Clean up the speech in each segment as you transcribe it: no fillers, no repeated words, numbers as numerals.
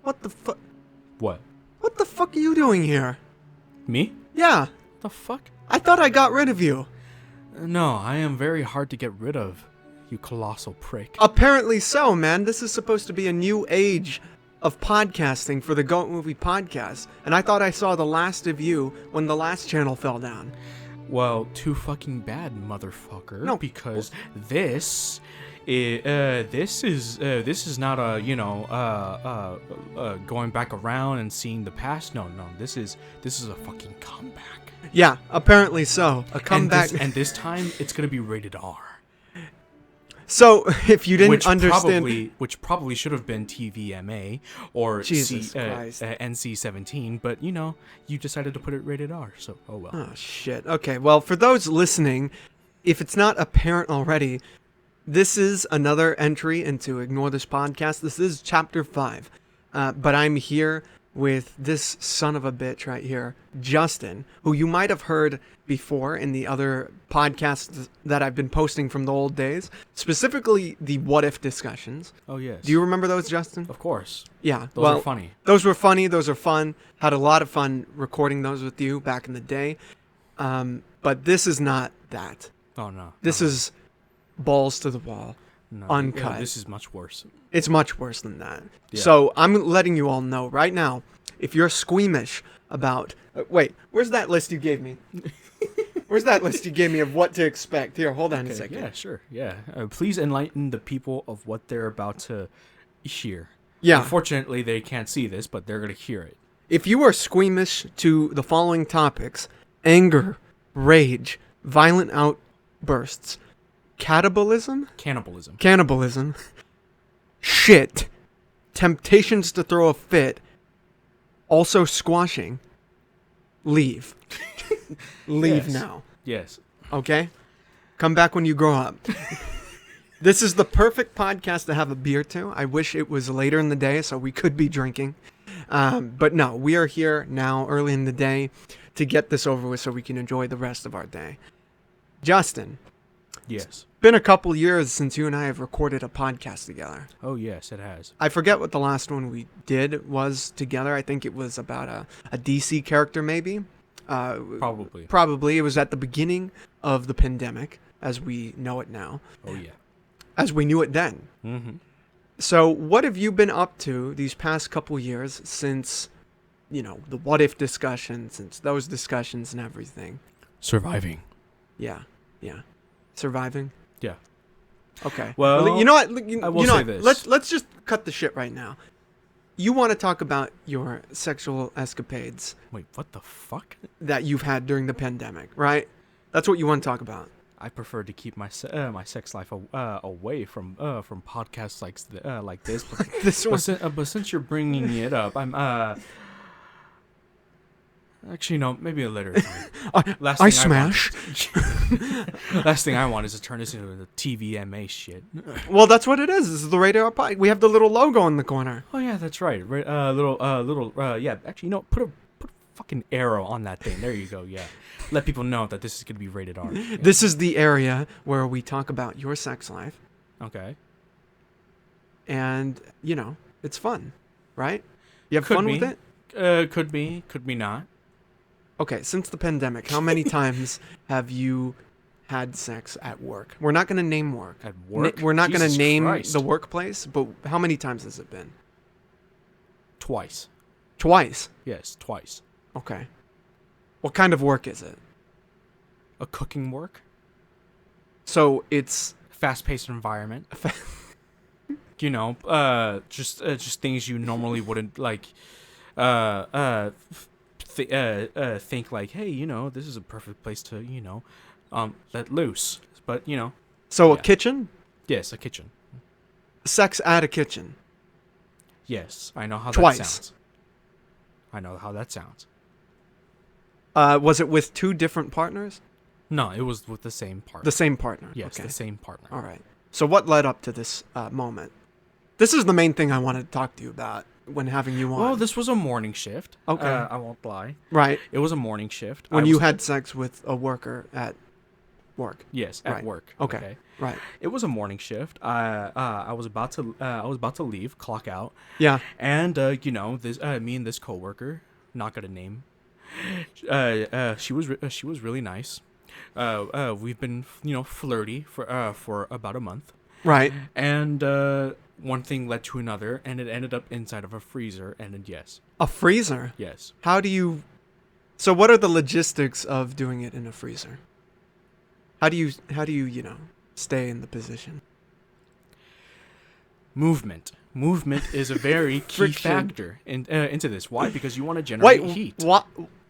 What the fuck? What? What the fuck are you doing here? Me? Yeah. The fuck? I thought I got rid of you. No, I am very hard to get rid of, you colossal prick. Apparently so, man. This is supposed to be a new age of podcasting for the Goat Movie Podcast. And I thought I saw the last of you when the last channel fell down. Well, too fucking bad, motherfucker. No. Because this is not a going back around and seeing the past. No, this is a fucking comeback. Yeah, apparently so. A comeback. And this time it's gonna be rated R. So, if you didn't understand... Which probably should have been TVMA or NC-17, but, you decided to put it rated R, so oh well. Oh, shit. Okay, well, for those listening, if it's not apparent already, this is another entry into Ignore This Podcast. This is Chapter 5, but I'm here with this son of a bitch right here, Justin, who you might have heard before in the other podcasts that I've been posting from the old days, specifically the What If discussions. Oh, yes. Do you remember those, Justin? Of course. Yeah. Those are funny. Those were funny. Those are fun. Had a lot of fun recording those with you back in the day. But this is not that. Oh, no. This is balls to the wall. No, uncut. This is much worse. It's much worse than that. Yeah. So I'm letting you all know right now, if you're squeamish about... wait, where's that list you gave me? Where's that list you gave me of what to expect? Here, hold on a second. Yeah, sure. Yeah. Please enlighten the people of what they're about to hear. Yeah. Unfortunately, they can't see this, but they're going to hear it. If you are squeamish to the following topics: anger, rage, violent outbursts, cannibalism, shit, temptations to throw a fit, also squashing, leave. Leave Yes. now. Yes. Okay? Come back when you grow up. This is the perfect podcast to have a beer to. I wish it was later in the day so we could be drinking. But no, we are here now early in the day to get this over with so we can enjoy the rest of our day. Justin. Yes. Been a couple years since you and I have recorded a podcast together. Oh, yes, it has. I forget what the last one we did was together. I think it was about a DC character, maybe. Probably. Probably. It was at the beginning of the pandemic, as we know it now. Oh, yeah. As we knew it then. Mm-hmm. So what have you been up to these past couple years since, the what if discussion, since those discussions and everything? Surviving. Yeah. Surviving? Yeah. Okay. Well, you know what? I will say this. Let's just cut the shit right now. You want to talk about your sexual escapades Wait, what the fuck? that you've had during the pandemic, right? That's what you want to talk about. I prefer to keep my my sex life away from podcasts like this. But, This one. but since you're bringing it up, I'm actually no, maybe a later time. Last thing I want is to turn this into the TVMA shit. Well, that's what it is. This is the Radar Pod. We have the little logo in the corner. Oh yeah, that's right. Yeah. Actually, put a fucking arrow on that thing. There you go. Yeah. Let people know that this is gonna be rated R. Yeah. This is the area where we talk about your sex life. Okay. And, it's fun, right? You have Could fun be. with it? Could be not. Okay, since the pandemic, how many times have you had sex at work? We're not going to name work. At work? We're not going to Jesus name Christ. the workplace, but how many times has it been? Twice. Twice. Yes, twice. Okay. What kind of work is it? A cooking work. So it's... Fast-paced environment. Just things you normally wouldn't like. Think like, hey, this is a perfect place to, let loose. But So yeah. a kitchen? Yes, a kitchen. Sex at a kitchen. Yes, I know how Twice. that sounds. I know how that sounds. Was it with two different partners? No, it was with the same partner. The same partner. Yes, okay. the same partner. All right. So what led up to this moment? This is the main thing I wanted to talk to you about when having you on. Well, this was a morning shift. Okay. I won't lie. Right. It was a morning shift. When you had sex with a worker at work. Yes, at Right. work. Okay. Right. It was a morning shift. I was about to leave, clock out, Yeah. and this me and this coworker, not gonna name, she was really nice. We've been flirty for about a month, Right. and one thing led to another, and it ended up inside of a freezer. And then A freezer. yes. How do you? So what are the logistics of doing it in a freezer? How do you stay in the position? Movement is a very key Friction. factor into this. Why? Because you want to generate Wait, heat. what?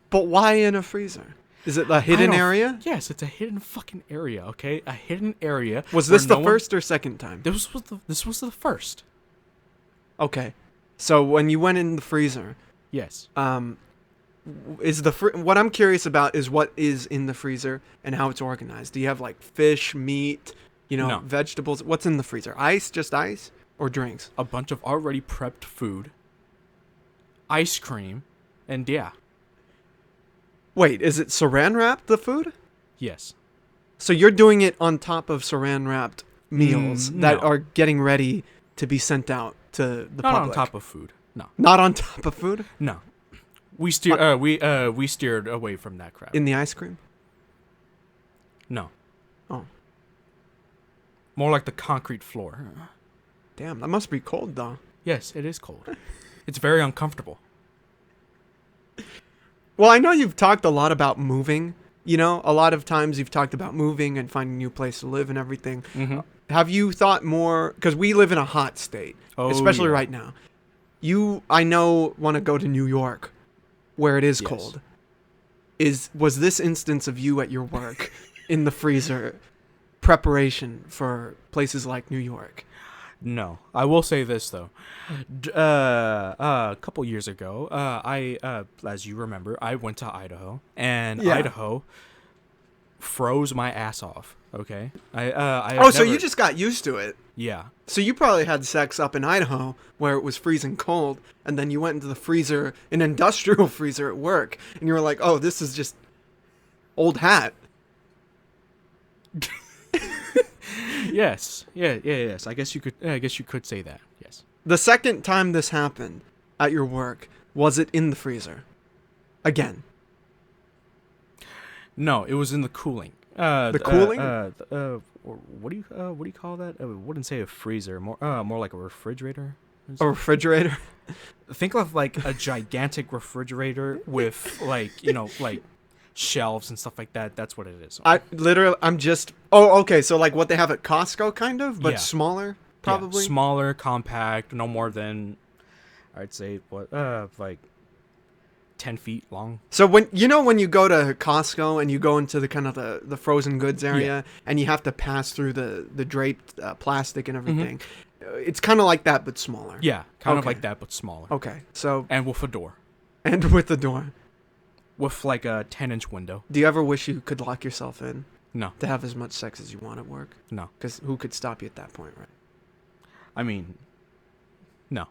But why in a freezer? Is it a hidden I don't- area? Yes, it's a hidden fucking area. Okay, a hidden area. Was where this the no one- first or second time? This was the first. Okay. So when you went in the freezer, Yes. what I'm curious about is what is in the freezer and how it's organized. Do you have like fish, meat, No. vegetables? What's in the freezer? Ice, just ice, or drinks? A bunch of already prepped food, ice cream, and yeah. Wait, is it saran wrapped, the food? Yes. So you're doing it on top of saran wrapped meals that no. are getting ready to be sent out to the Not public. on top of food. No. Not on top of food? No. We steered away from that crap. In the ice cream? No. Oh. More like the concrete floor. Damn, that must be cold though. Yes, it is cold. It's very uncomfortable. Well, I know you've talked a lot about moving. A lot of times you've talked about moving and finding a new place to live and everything. Mm-hmm. Have you thought more? Because we live in a hot state, especially yeah. right now. I know, want to go to New York, where it is Yes. cold. Was this instance of you at your work in the freezer preparation for places like New York? No, I will say this though. A couple years ago, as you remember, I went to Idaho, and Yeah. Idaho froze my ass off. Okay, So you just got used to it. yeah. So you probably had sex up in Idaho where it was freezing cold, and then you went into the freezer, an industrial freezer at work, and you were like, "Oh, this is just old hat." Yes, yes. I guess you could say that. Yes. The second time this happened at your work, was it in the freezer? Again. No, it was in the cooling. The cooling? What do you call that? I wouldn't say a freezer, more like a refrigerator. A refrigerator? Think of like a gigantic refrigerator with like shelves and stuff like that. That's what it is. Okay, so like what they have at Costco kind of, but Yeah. smaller, probably? Yeah, smaller, compact, no more than I'd say like 10 feet long. So when you go to Costco and you go into the kind of the frozen goods area and you have to pass through the draped plastic and everything, it's kind of like that but smaller. Yeah, kind of Okay. like that but smaller. Okay, so And with a door. and with the door. With like a 10-inch window. Do you ever wish you could lock yourself in No, to have as much sex as you want at work? no. Because who could stop you at that point, right? I mean, no.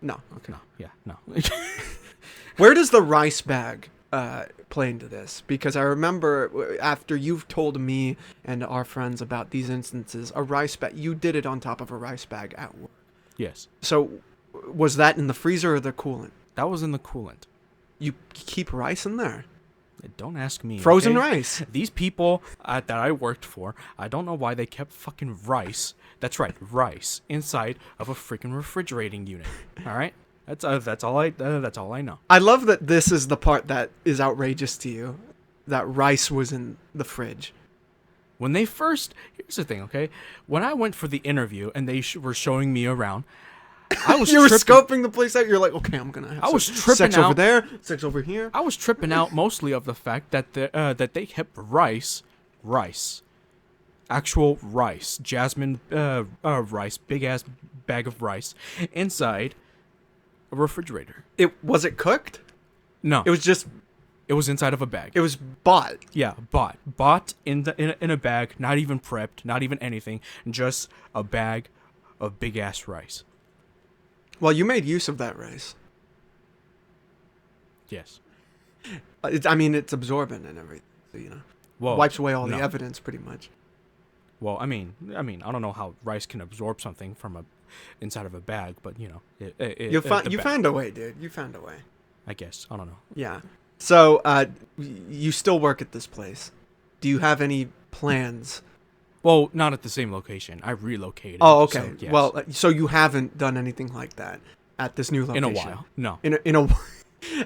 No. Okay. No, yeah, no. Where does the rice bag play into this? Because I remember after you've told me and our friends about these instances, a rice bag, you did it on top of a rice bag at work. Yes. So was that in the freezer or the coolant? That was in the coolant. You keep rice in there? Don't ask me. Frozen okay? rice. These people that I worked for, I don't know why they kept fucking rice. That's right, rice inside of a freaking refrigerating unit. All right, that's all I know. I love that this is the part that is outrageous to you, that rice was in the fridge. When they first, here's the thing, okay? When I went for the interview and they were showing me around, I was You were tripping- scoping the place out. You're like, okay, I'm gonna have I was sex tripping over out. there, sex over here. I was tripping out mostly of the fact that they kept rice, actual rice, jasmine rice, big ass bag of rice inside a refrigerator. Was it cooked? No, It was just. it was inside of a bag. It was bought. Yeah, bought in a bag, not even prepped, not even anything, just a bag of big ass rice. Well, you made use of that rice. Yes. It's absorbent and everything. So, Whoa. wipes away all the No. evidence pretty much. Well, I mean, I don't know how rice can absorb something from inside of a bag, but you know, You found a way, dude. You found a way. I guess I don't know. Yeah. So, you still work at this place. Do you have any plans? Well, not at the same location. I relocated. Oh, okay. So, yes. Well, so you haven't done anything like that at this new location? in a while, no, In a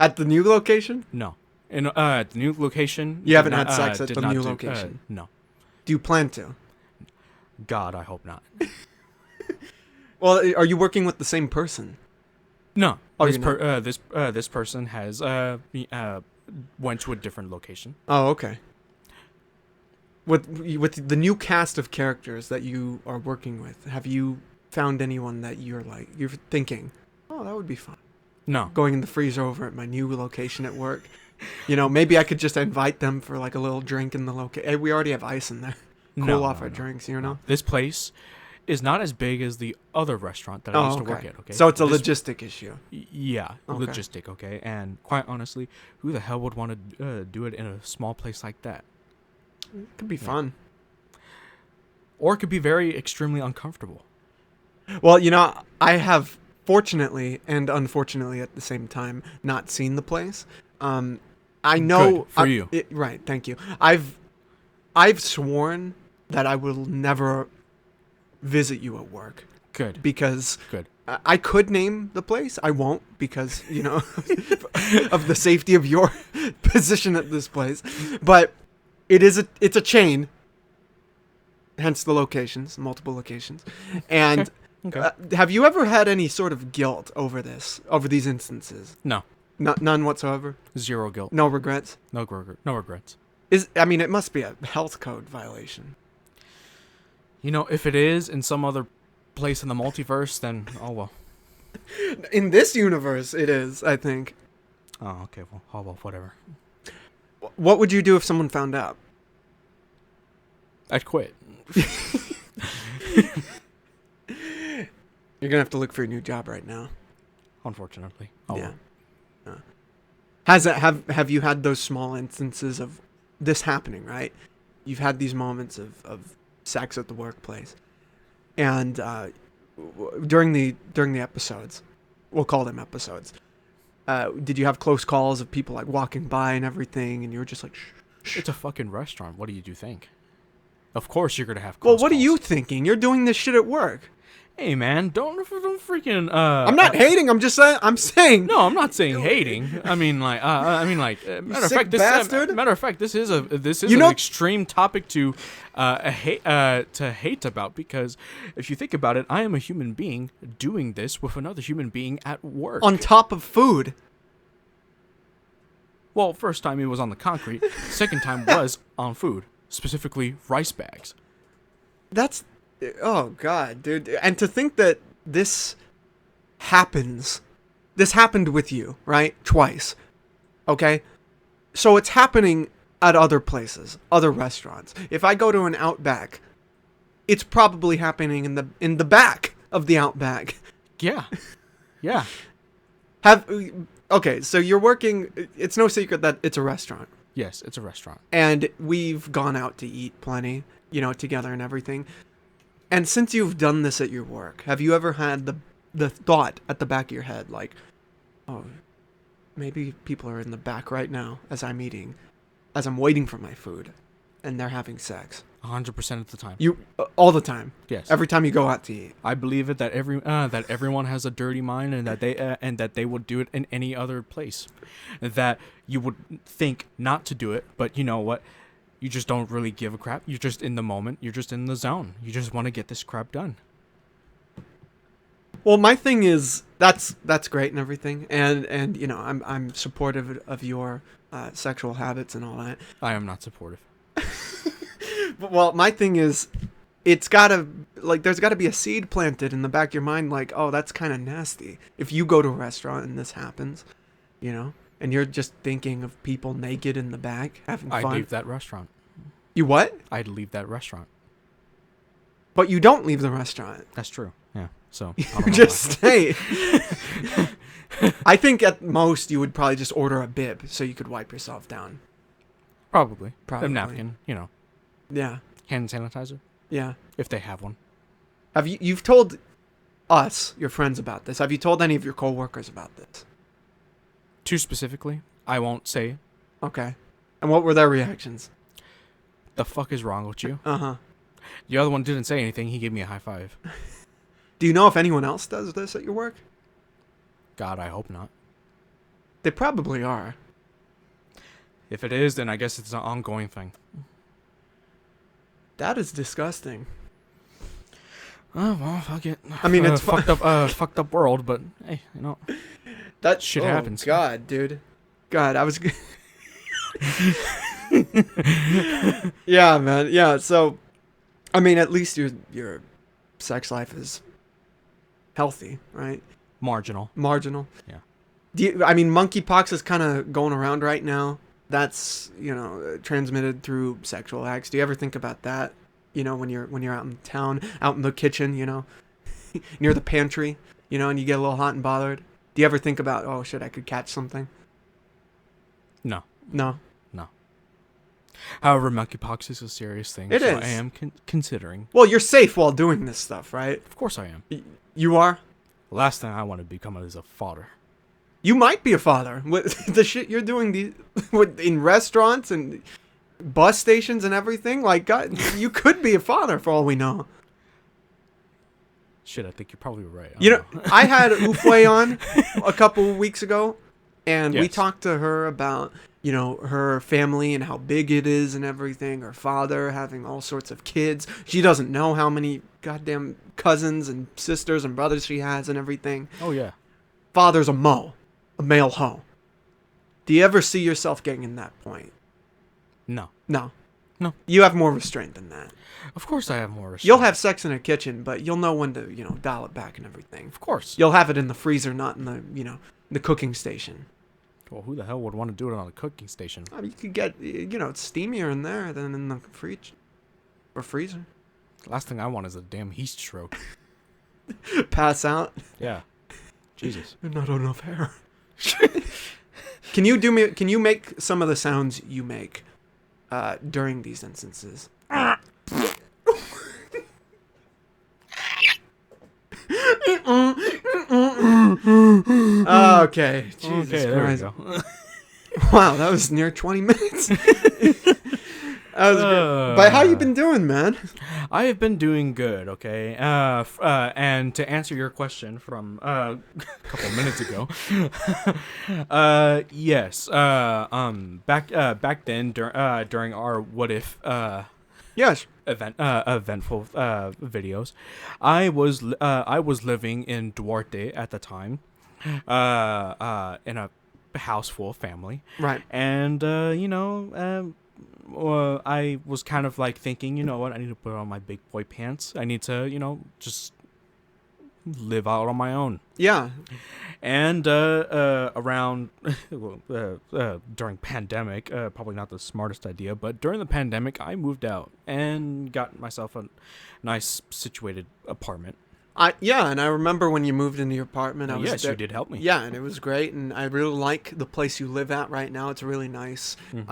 at the new location? no. At the new location, You haven't had sex at did the not new do- location? No, Do you plan to? God, I hope not. Well, are you working with the same person? No, Oh, this you're not? this person has went to a different location. Oh, okay. With the new cast of characters that you are working with, have you found anyone that you're thinking, oh, that would be fun? No, Going in the freezer over at my new location at work. You know, maybe I could just invite them for like a little drink in the location. Hey, we already have ice in there. Cool off our drinks, you know? This place is not as big as the other restaurant that I used to work at. Okay, So it's a This- logistic issue. Yeah, Okay. logistic. Okay, and quite honestly, who the hell would want to do it in a small place like that? It could be fun. Or it could be very extremely uncomfortable. Well, you know, I have fortunately and unfortunately at the same time not seen the place. I know Good for you. Right, thank you. I've sworn that I will never visit you at work Good. because Good. I could name the place. I won't because, you know, of the safety of your position at this place. But it's a chain. Hence the locations, multiple locations. And Okay. have you ever had any sort of guilt over these instances? No. None whatsoever? Zero guilt. No regrets? No regrets. It must be a health code violation. You know, if it is in some other place in the multiverse, then oh well. In this universe, it is, I think. Oh, okay. Well, oh well, whatever. What would you do if someone found out? I'd quit. You're gonna have to look for a new job right now. Unfortunately. Oh, Yeah. well. Have you had those small instances of this happening, right? You've had these moments of sex at the workplace. And during the episodes, we'll call them episodes, did you have close calls of people like walking by and everything and you were just like, shh? It's a fucking restaurant. What do you think? Of course you're gonna have. Well, Close what are calls. you thinking? You're doing this shit at work. Hey man, don't freaking. I'm not hating. I'm saying. No, I'm not saying hating. I mean, like, matter of sick fact, bastard. matter of fact, this is You know- an extreme topic to hate about, because if you think about it, I am a human being doing this with another human being at work. On top of food. Well, first time it was on the concrete. Second time was on food, specifically rice bags. That's, oh god, dude. And to think that this happened with you, right? Twice. Okay? So it's happening at other places, other restaurants. If I go to an Outback, it's probably happening in the back of the Outback. Yeah, yeah. Okay, so you're working, it's no secret that it's a restaurant. Yes, it's a restaurant. And we've gone out to eat plenty, together and everything. And since you've done this at your work, have you ever had the thought at the back of your head, like, oh, maybe people are in the back right now as I'm waiting for my food, and they're having sex? 100% of the time. All the time. Yes. Every time you go out to eat. I believe it that everyone has a dirty mind, and that they would do it in any other place. That you would think not to do it, but you know what? You just don't really give a crap. You're just in the moment. You're just in the zone. You just want to get this crap done. Well, my thing is that's great and everything, and I'm supportive of your sexual habits and all that. I am not supportive. Well, my thing is, there's gotta be a seed planted in the back of your mind, like, oh, that's kind of nasty. If you go to a restaurant and this happens, and you're just thinking of people naked in the back having fun. I'd leave that restaurant. You what? I'd leave that restaurant. But you don't leave the restaurant. That's true. Yeah. So You just stay. I think at most you would probably just order a bib so you could wipe yourself down. Probably. Probably. A napkin, Yeah. hand sanitizer, Yeah. if they have one. You've told us, your friends, about this. Have you told any of your coworkers about this? Too specifically, I won't say. Okay. And what were their reactions? The fuck is wrong with you? Uh-huh. The other one didn't say anything. He gave me a high five. Do you know if anyone else does this at your work? God, I hope not. They probably are. If it is, then I guess it's an ongoing thing. That is disgusting. Oh, well, fuck it. I mean, it's fucked up, fucked up world, but hey, that shit happens. God, dude. God, I was. Yeah, man. Yeah. So, I mean, at least your sex life is healthy, right? Marginal. Marginal. Yeah. I mean, monkeypox is kind of going around right now. That's transmitted through sexual acts. Do you ever think about that? When you're out in town, out in the kitchen, near the pantry, and you get a little hot and bothered. Do you ever think about, oh shit, I could catch something? No. No. However, monkeypox is a serious thing. It is. I am considering. Well, you're safe while doing this stuff, right? Of course I am. You are? The last thing I want to become is a father. You might be a father. With the shit you're doing in restaurants and bus stations and everything, like, God, you could be a father for all we know. Shit, I think you're probably right. I had Ufwe on a couple weeks ago, and we Yes. talked to her about, her family and how big it is and everything. Her father having all sorts of kids. She doesn't know how many goddamn cousins and sisters and brothers she has and everything. Oh, yeah. Father's a male hoe. Do you ever see yourself getting in that point? No. No. No. You have more restraint than that. Of course I have more restraint. You'll have sex in a kitchen, but you'll know when to, dial it back and everything. Of course. You'll have it in the freezer, not in the, the cooking station. Well, who the hell would want to do it on a cooking station? I mean, you could get, it's steamier in there than in the fridge or freezer. The last thing I want is a damn heat stroke. Pass out. Yeah. Jesus. Not enough hair. Can you make some of the sounds you make during these instances? Okay. Jesus there we Christ. go. Wow, that was near 20 minutes. That was good. But how you been doing, man? I have been doing good, okay? And to answer your question from a couple minutes ago, yes. Back then during our What If Yes. eventful videos, I was living in Duarte at the time, in a house full of family, Right. and I was kind of like thinking, you know what, I need to put on my big boy pants. I need to, just live out on my own. Yeah. And around during pandemic, probably not the smartest idea, but during the pandemic, I moved out and got myself a nice situated apartment. And I remember when you moved into your apartment. I was Yes, there. you did help me. Yeah, and it was great, and I really like the place you live at right now. It's really nice. Mm-hmm.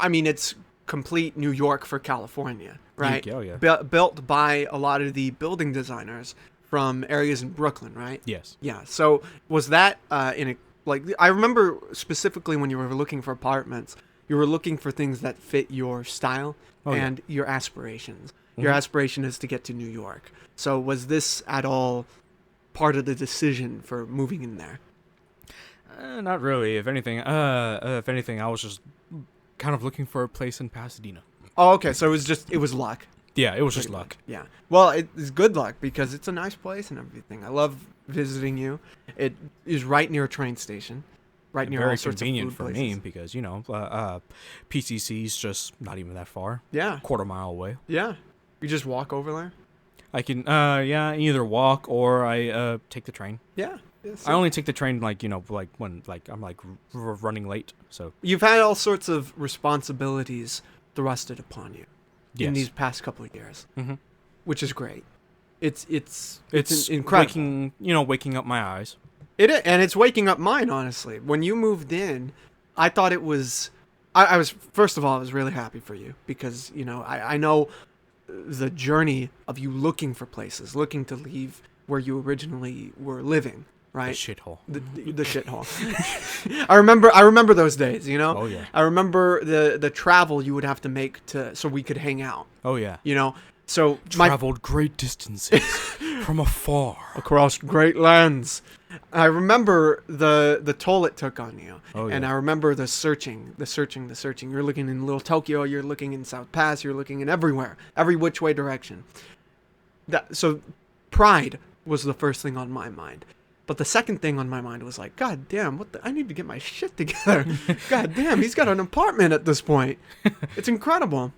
I mean, it's complete New York for California, right? Oh, yeah. Built by a lot of the building designers from areas in Brooklyn, right? Yes. Yeah. So was that I remember specifically when you were looking for apartments, you were looking for things that fit your style and your aspirations. Mm-hmm. Your aspiration is to get to New York. So was this at all part of the decision for moving in there? Not really. If anything, I was just kind of looking for a place in Pasadena. Oh, okay. So it was luck. Yeah, it was just Pretty luck. much. Yeah. Well, it's good luck because it's a nice place and everything. I love visiting you. It is right near a train station, right near Very all sorts convenient of for food me places. because PCC's just not even that far. Yeah. Quarter mile away. Yeah. You just walk over there. I can either walk or I take the train. Yeah. I only take the train when I'm running late. So You've had all sorts of responsibilities thrusted upon you in these past couple of years, which is great. It's incredible. Waking up my eyes. And it's waking up mine, honestly. When you moved in, I thought it was I was, first of all, I was really happy for you because, you know, I know the journey of you looking for places, looking to leave where you originally were living, The right? shithole. The shithole. I remember those days, you know? Oh yeah. I remember the travel you would have to make so we could hang out, Oh yeah. you know? So Traveled great distances from afar. across great lands. I remember the toll it took on you. Oh, And yeah. I remember the searching. You're looking in Little Tokyo, you're looking in South Pass, you're looking in everywhere, every which way direction. So pride was the first thing on my mind. But the second thing on my mind was like, God damn, I need to get my shit together. God damn, he's got an apartment at this point. It's incredible.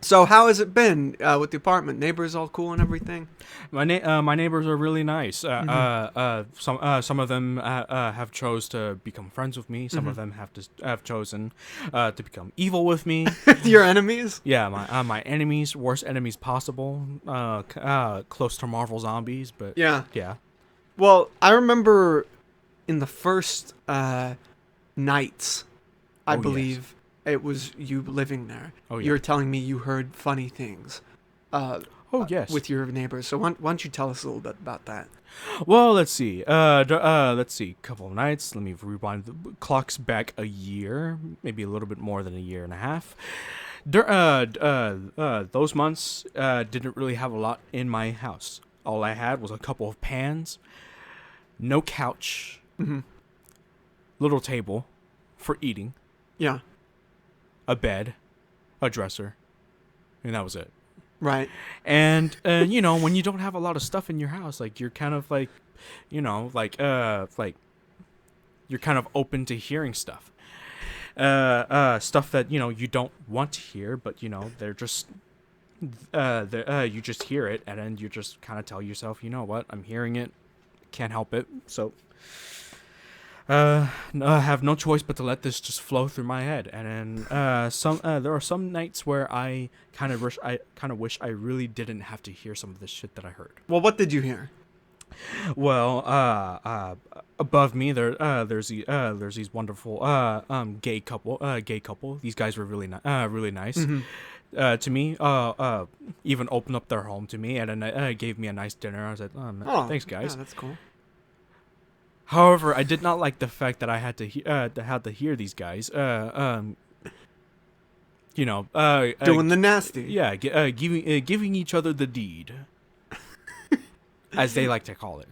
So how has it been with the apartment? Neighbors all cool and everything? My neighbors are really nice. Some of them have chose to become friends with me. Some of them have chosen to become evil with me. Your enemies? Yeah, my enemies, worst enemies possible. Close to Marvel zombies, but Yeah. yeah. Well, I remember in the first nights, I Oh, yes. believe it was you living there. Oh, yeah. You were telling me you heard funny things Oh yes. with your neighbors. So why don't you tell us a little bit about that? Well, let's see. Let's see. Couple of nights. Let me rewind the clocks back a year, maybe a little bit more than a year and a half. Those months didn't really have a lot in my house. All I had was a couple of pans, no couch, little table for eating, Yeah, a bed, a dresser, and that was it. right. And you know, when you don't have a lot of stuff in your house, like you're kind of like, you know, like you're kind of open to hearing stuff. Stuff that, you know, you don't want to hear, but you know, they're just you just hear it, and then you just kind of tell yourself, you know what, I'm hearing it, can't help it, so I have no choice but to let this just flow through my head. And then there are some nights where I kind of wish I really didn't have to hear some of the shit that I heard. Well, what did you hear? Well, above me there's these wonderful gay couple. These guys were really nice. To me, even opened up their home to me, and then gave me a nice dinner. I was like, Oh, thanks, guys. Yeah, that's cool. However, I did not like the fact that I had to hear these guys, you know, Doing the nasty. yeah, giving each other the deed, as they like to call it.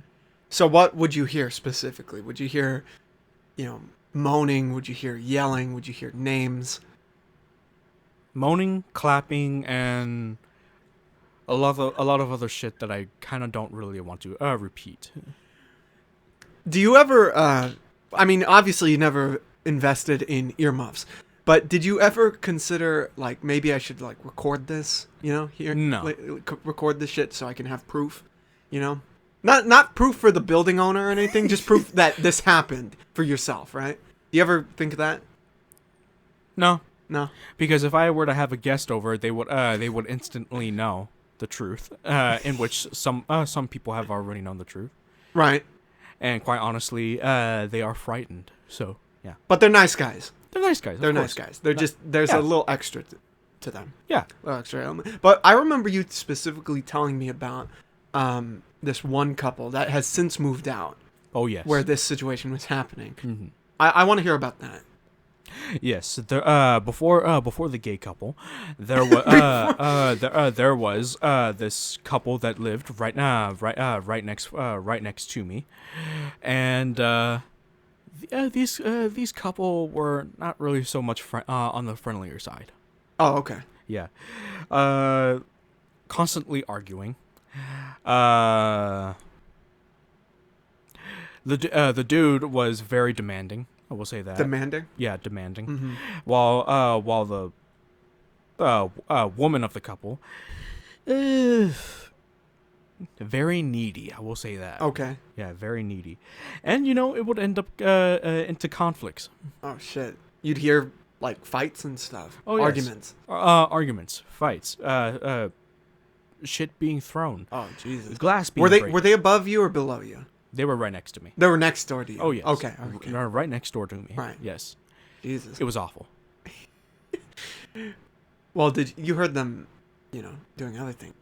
So what would you hear specifically? Would you hear, you know, moaning? Would you hear yelling? Would you hear names? Moaning, clapping, and a lot of other shit that I kind of don't really want to repeat. Do you ever, I mean, obviously you never invested in earmuffs, but did you ever consider, like, maybe I should, like, record this, you know, here? No. Record this shit so I can have proof, you know? Not proof for the building owner or anything, just proof that this happened for yourself, right? Do you ever think of that? No, No? because if I were to have a guest over, they would instantly know the truth, in which some people have already known the truth. Right. And quite honestly, they are frightened. So, yeah. But they're nice guys. They're nice guys. They're of nice course. guys. They're just, there's Yeah. a little extra to them. Yeah. A little extra element. But I remember you specifically telling me about this one couple that has since moved out Oh, yes. where this situation was happening. Mhm. I want to hear about that. Yes. There, before the gay couple, there was there was this couple that lived right next to me, and these couple were not really so much on the friendlier side. Oh, okay. Yeah. Constantly arguing. The dude was very demanding. I will say that. Demanding? Yeah, demanding. Mm-hmm. While the woman of the couple, very needy. I will say that. Okay. Yeah, very needy, and you know it would end up into conflicts. Oh, shit. You'd hear, like, fights and stuff. Oh, yes. Arguments. Fights, shit being thrown, Oh, Jesus. glass being Were they above you or below you? They were right next to me. They were next door to you. Oh, yes. Okay. Right next door to me. Right. Yes. Jesus. It was awful. Well, did you heard them, doing other things?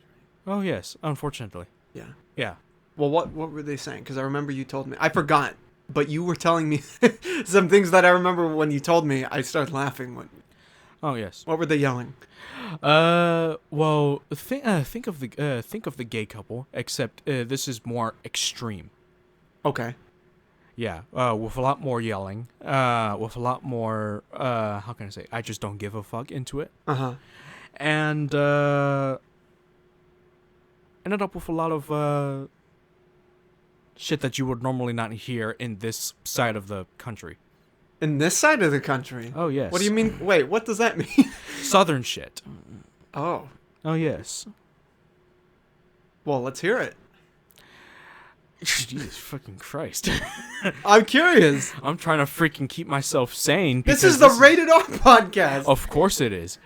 Oh yes, unfortunately. Yeah. Yeah. Well, what were they saying? Because I remember you told me. I forgot, but you were telling me some things that I remember when you told me. I started laughing. Oh yes. What were they yelling? Well, think of the gay couple, except this is more extreme. Okay. Yeah. With a lot more yelling. With a lot more. How can I say? I just don't give a fuck into it. Uh-huh. And ended up with a lot of shit that you would normally not hear in this side of the country. In this side of the country? Oh yes. What do you mean? Wait, what does that mean? Southern shit. Oh. Oh yes. Well, let's hear it. Jesus fucking Christ. I'm curious. I'm trying to freaking keep myself sane. This is the Rated R podcast. Of course it is.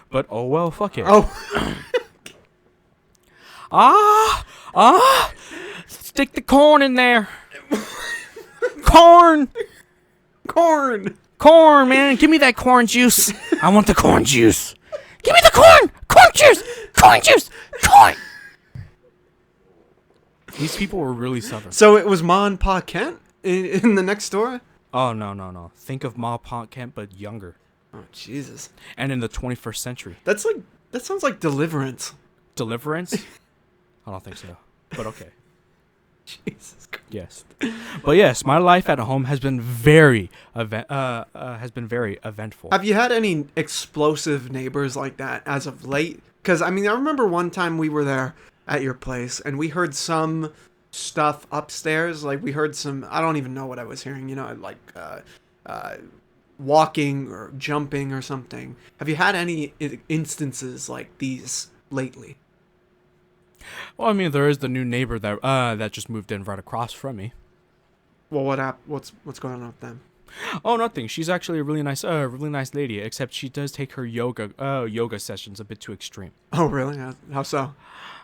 But oh well, fuck it. Oh. Stick the corn in there. Corn, man. Give me that corn juice. I want the corn juice. Give me the corn juice. These people were really southern. So it was Ma and Pa Kent in the next door? Oh no. Think of Ma Pa Kent, but younger. Oh, Jesus. And in the 21st century. That sounds like Deliverance. Deliverance? I don't think so. But okay. Jesus Christ. Yes. But yes, my life at home has been very eventful. Have you had any explosive neighbors like that as of late? Because, I remember one time we were there at your place, and we heard some stuff upstairs. Like, we heard some, I don't even know what I was hearing, walking or jumping or something. Have you had any instances like these lately? Well, there is the new neighbor that just moved in right across from me. Well, what's going on with them? Oh, nothing. She's actually a really nice lady. Except she does take her yoga sessions a bit too extreme. Oh, really? How so?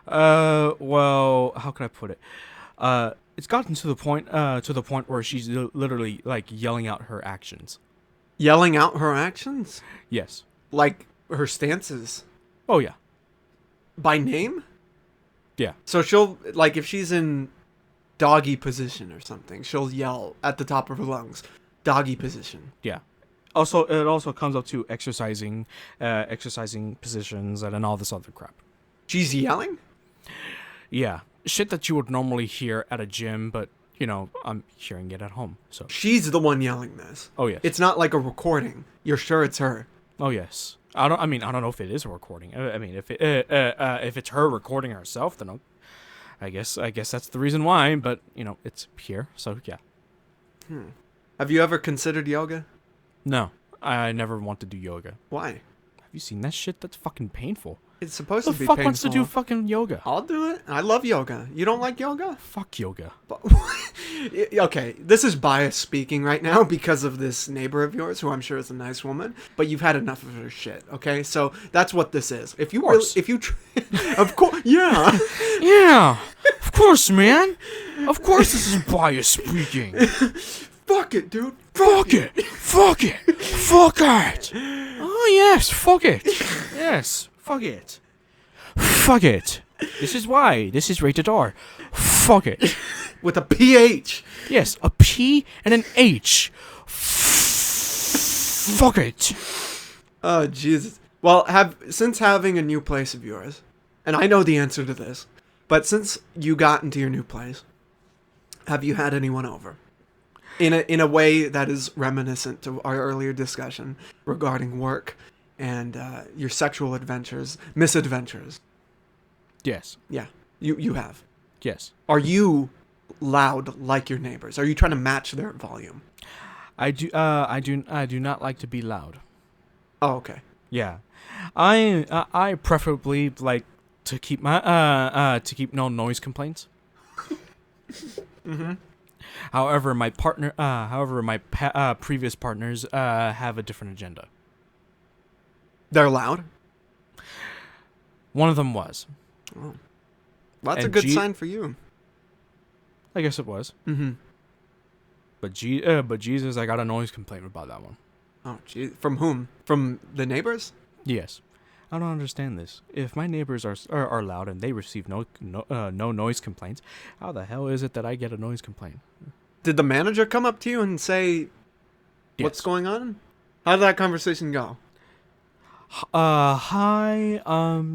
Well, how can I put it? It's gotten to the point where she's literally like yelling out her actions. Yelling out her actions? Yes. Like her stances? Oh yeah. By name? Yeah. So she'll, like, if she's in doggy position or something, she'll yell at the top of her lungs, doggy position. Yeah. Also, it also comes up to exercising positions and all this other crap. She's yelling? Yeah. Shit that you would normally hear at a gym, but, I'm hearing it at home, so. She's the one yelling this. Oh, yes. It's not like a recording. You're sure it's her? Oh, yes. I don't know if it is a recording. If it's her recording herself, then I guess that's the reason why. But it's here, so yeah. Have you ever considered yoga? No, I never want to do yoga. Why? Have you seen that shit? That's fucking painful. It's supposed Who to the be fuck painful. wants to do fucking yoga? I'll do it. I love yoga. You don't like yoga? Fuck yoga. Okay, this is bias speaking right now because of this neighbor of yours, who I'm sure is a nice woman. But you've had enough of her shit. Okay, so that's what this is. If you really, of course, yeah, yeah, of course, man. Of course, this is bias speaking. Fuck it, dude. Fuck it. Fuck it. Fuck it. Oh yes, fuck it. Yes, fuck it. Fuck it. This is why. This is rated R. Fuck it. With a PH. Yes, a P and an H. Fuck it. Oh, Jesus. Well, since having a new place of yours, and I know the answer to this, but since you got into your new place, have you had anyone over? In a way that is reminiscent to our earlier discussion regarding work and your sexual misadventures. Yes. Yeah, you have. Yes. Are you loud like your neighbors? Are you trying to match their volume? I do not like to be loud. Oh, okay. Yeah. I preferably like to keep no noise complaints. Mm-hmm. However, my previous partners have a different agenda. They're loud? One of them was. Oh. Well, that's a good sign for you. I guess it was. Mm-hmm. But Jesus, I got a noise complaint about that one. Oh, gee. From whom? From the neighbors? Yes. I don't understand this. If my neighbors are loud and they receive no noise complaints, how the hell is it that I get a noise complaint? Did the manager come up to you and say what's Yes. going on? How did that conversation go? Hi,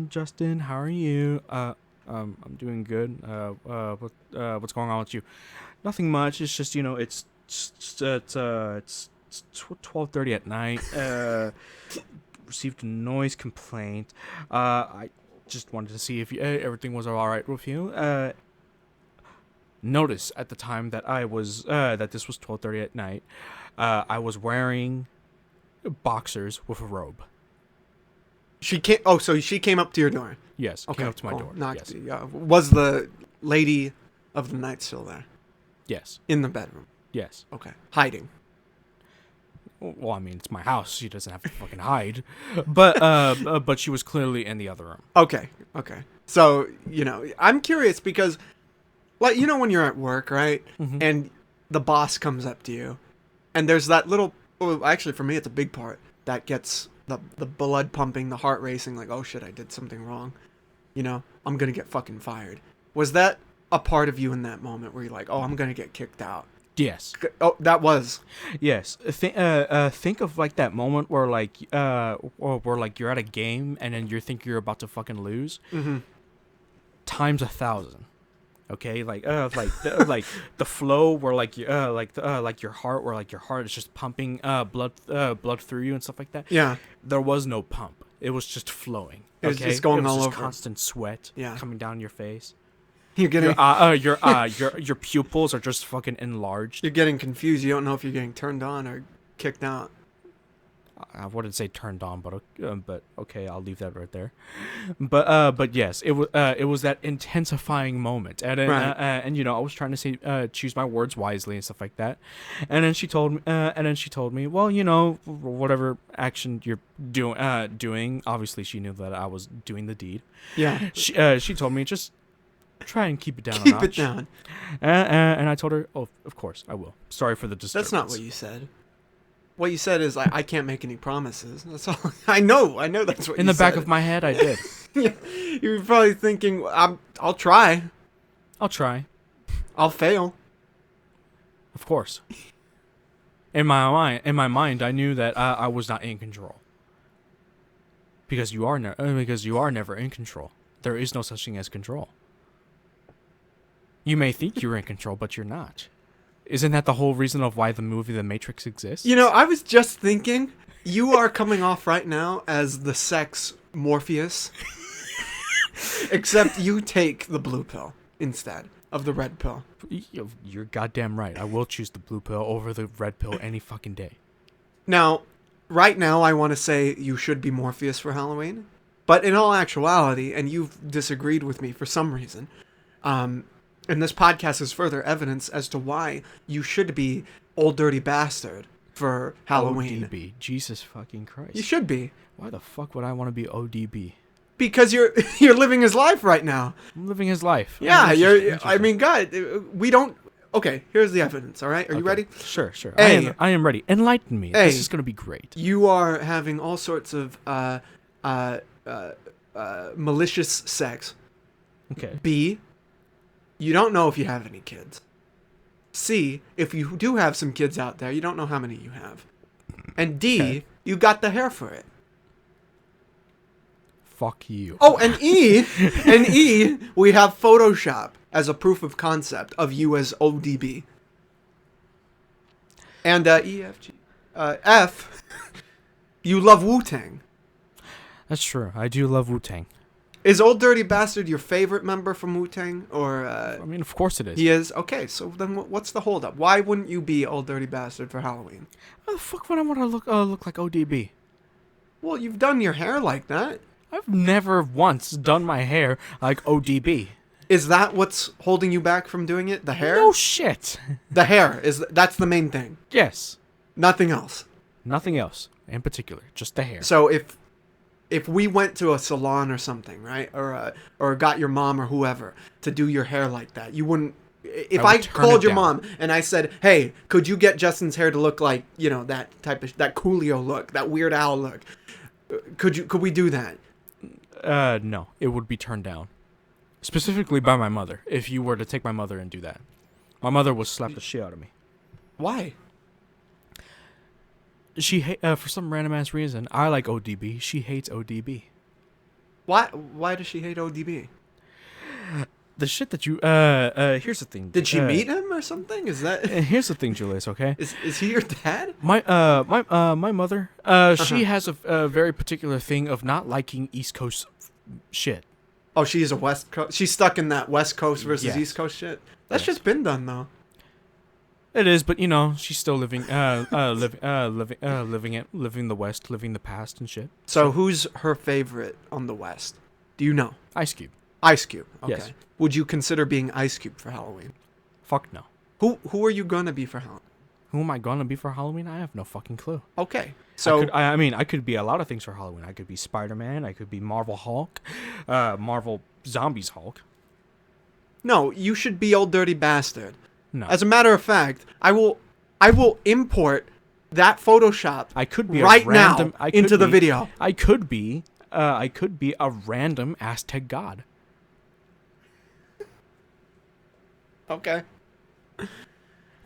Justin, how are you? I'm doing good. What's going on with you? Nothing much. It's just, it's 12:30 at night. Received a noise complaint. I just wanted to see if everything was all right with you. Notice at the time that that this was 12:30 at night. I was wearing boxers with a robe. She came. Oh, so she came up to your door. Yes, Okay, came up to my cool. door. Knocked. Yes. Yeah. Was the lady of the night still there Yes. in the bedroom? Yes. Okay, hiding. Well, I mean, it's my house. She doesn't have to fucking hide. But she was clearly in the other room. Okay. So I'm curious because, like, when you're at work, right, Mhm. and the boss comes up to you, and there's that little. Well, actually, for me, it's a big part that gets the blood pumping, the heart racing. Like, oh shit, I did something wrong. I'm gonna get fucking fired. Was that a part of you in that moment where you're like, oh, I'm gonna get kicked out? Yes. Oh, that was. Yes. Think of like that moment where where you're at a game and then you think you're about to fucking lose. Mm-hmm. Times 1,000. Okay, like the flow where your heart where your heart is just pumping blood through you and stuff like that. Yeah. There was no pump. It was just flowing. It was just going all over. Constant sweat. Yeah. Coming down your face. You're getting Your pupils are just fucking enlarged. you're getting confused. You don't know if you're getting turned on or kicked out. I wouldn't say turned on, but okay, I'll leave that right there. But yes, it was that intensifying moment, and then, Right. I was trying to say choose my words wisely and stuff like that, and then she told me, well, whatever action you're doing, obviously she knew that I was doing the deed. Yeah. She told me just try and keep it down. Keep a notch. it down. And I told her, oh, of course I will. Sorry for the disturbance. That's not what you said. What you said is, I can't make any promises. That's all. I know that's what In you the back said. of my head, I did. Yeah, you were probably thinking, I'll try. I'll try. I'll fail. Of course. In my mind, I knew that I was not in control. Because you are never in control. There is no such thing as control. You may think you're in control, but you're not. Isn't that the whole reason of why the movie The Matrix exists? I was just thinking, you are coming off right now as the sex Morpheus. Except you take the blue pill instead of the red pill. You're goddamn right. I will choose the blue pill over the red pill any fucking day. Now, right now, I want to say you should be Morpheus for Halloween. But in all actuality, and you've disagreed with me for some reason, and this podcast is further evidence as to why you should be Old Dirty Bastard for Halloween. ODB. Jesus fucking Christ. You should be. Why the fuck would I want to be ODB? Because you're living his life right now. I'm living his life. Yeah, Oh, I mean, God, we don't... Okay, here's the evidence, all right? Are you ready? Sure. Hey. I am ready. Enlighten me. Hey. This is going to be great. You are having all sorts of malicious sex. Okay. B, you don't know if you have any kids. C, if you do have some kids out there, you don't know how many you have. And D, Okay. you got the hair for it. Fuck you. Oh, and E, we have Photoshop as a proof of concept of you as ODB. And E, F, G, F, you love Wu-Tang. That's true. I do love Wu-Tang. Is Old Dirty Bastard your favorite member from Wu-Tang? Or, I mean, of course it is. he is? Okay, so then what's the holdup? Why wouldn't you be Old Dirty Bastard for Halloween? Why the fuck would I want to look like ODB? Well, you've done your hair like that. I've never once done my hair like ODB. Is that what's holding you back from doing it? The hair? No shit. The hair that's the main thing. Yes. Nothing else. Nothing else in particular. Just the hair. So if we went to a salon or something, right, or got your mom or whoever to do your hair like that, you wouldn't If I I would turn called it your down. mom and I said, "Hey, could you get Justin's hair to look like, that Coolio look, that Weird Al look? Could we do that?" No, it would be turned down. Specifically by my mother. If you were to take my mother and do that, my mother would slap the shit out of me. Why? For some random ass reason, I like ODB. She hates ODB. Why does she hate ODB? The shit that you here's the thing. Did she meet him or something? Is that Here's the thing, Julius. Okay. is he your dad? My mother. She has a very particular thing of not liking East Coast shit. Oh, she's a West Coast. She's stuck in that West Coast versus Yes. East Coast shit. That's Yes. just been done though. It is, but she's still living living the West, living the past and shit. So who's her favorite on the West? Do you know? Ice Cube. Ice Cube. Okay. Yes. Would you consider being Ice Cube for Halloween? Fuck no. Who are you gonna be for Halloween? Who am I gonna be for Halloween? I have no fucking clue. Okay. So I could be a lot of things for Halloween. I could be Spider-Man. I could be Marvel Hulk, Marvel Zombies Hulk. no, you should be Old Dirty Bastard. No, As a matter of fact, I will import that Photoshop I could be right a random, now into the video. I could be a random Aztec god. Okay.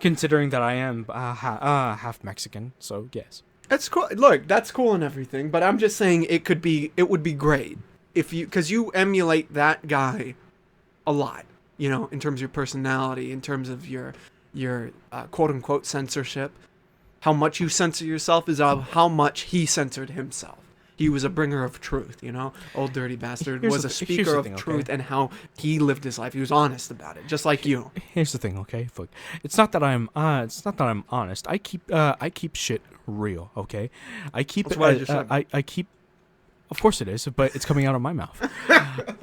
Considering that I am half Mexican, so yes. That's cool. Look, that's cool and everything, but I'm just saying it would be great if because you emulate that guy a lot, in terms of your personality, in terms of your quote unquote censorship. How much you censor yourself is how much he censored himself. He was a bringer of truth, Old Dirty Bastard was a speaker of truth, and how he lived his life. He was honest about it, just like you. Here's the thing, okay? Look, it's not that I'm honest. I keep shit real, okay? I keep That's what I just said. I keep. Of course it is, but it's coming out of my mouth.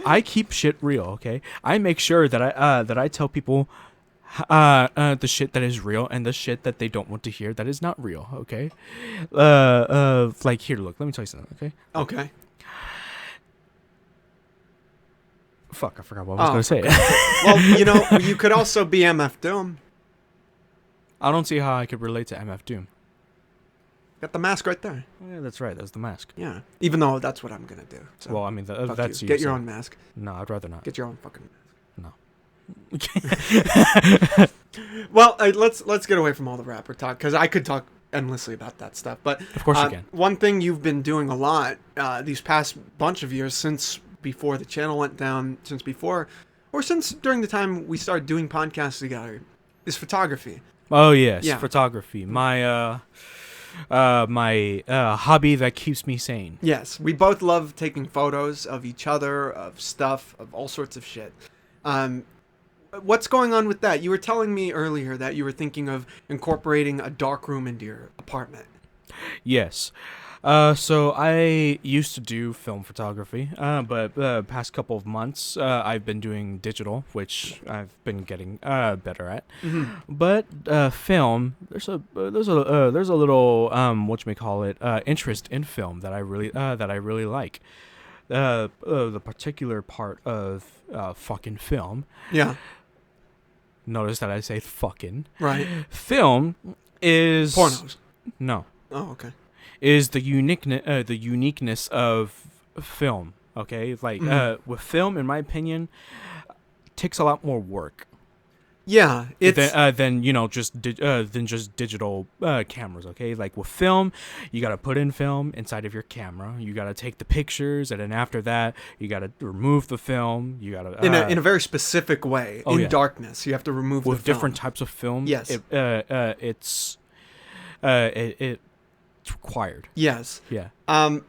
I keep shit real, okay? I make sure that I tell people the shit that is real and the shit that they don't want to hear that is not real, okay? Like here, look, let me tell you something, okay? Okay. Fuck, I forgot what I was gonna say. Well, you could also be MF Doom. I don't see how I could relate to MF Doom. Got the mask right there. Yeah, that's right. That's the mask. Yeah. Even though that's what I'm gonna do. So, Well, I mean, fuck that's you. you. Get your so- own mask. No, I'd rather not. Get your own fucking mask. No. Well, let's get away from all the rapper talk, because I could talk endlessly about that stuff. But Of course you can. One thing you've been doing a lot these past bunch of years, since before the channel went down, since during the time we started doing podcasts together, is photography. Oh yes, Yeah. photography. My hobby that keeps me sane. Yes, we both love taking photos of each other, of stuff, of all sorts of shit. What's going on with that? You were telling me earlier that you were thinking of incorporating a dark room into your apartment. Yes. So I used to do film photography, but past couple of months I've been doing digital, which I've been getting better at. Mm-hmm. But film, there's a little whatchamacallit interest in film that I really like. The particular part of fucking film. Yeah. Notice that I say fucking. Right. Film is Pornos. No. Oh, okay. Is the uniqueness of film, okay? Like with film, in my opinion, takes a lot more work. Yeah, it's than just digital cameras, okay? Like with film, you gotta put in film inside of your camera. You gotta take the pictures, and then after that, you gotta remove the film. You gotta in a very specific way. Oh, in yeah. darkness, you have to remove with the film. different types of film. Yes. It's required. Yes. Yeah. Well,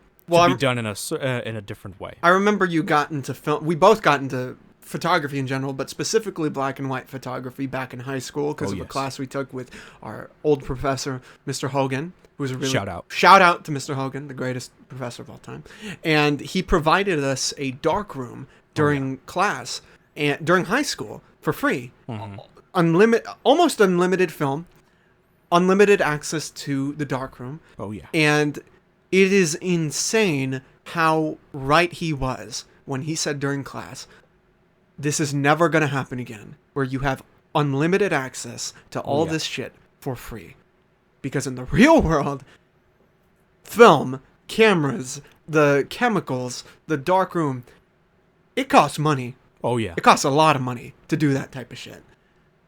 To be done in a different way. I remember you got into film. We both got into photography in general, but specifically black and white photography back in high school because of a class we took with our old professor, Mr. Hogan, who was a really shout out to Mr. Hogan, the greatest professor of all time. And he provided us a dark room during class and during high school for free. Mm-hmm. Almost unlimited film, unlimited access to the dark room. Oh yeah. And it is insane how right he was when he said during class, this is never going to happen again, where you have unlimited access to all yeah. this shit for free. Because in the real world, film, cameras, the chemicals, the darkroom, it costs money. Oh yeah. It costs a lot of money to do that type of shit.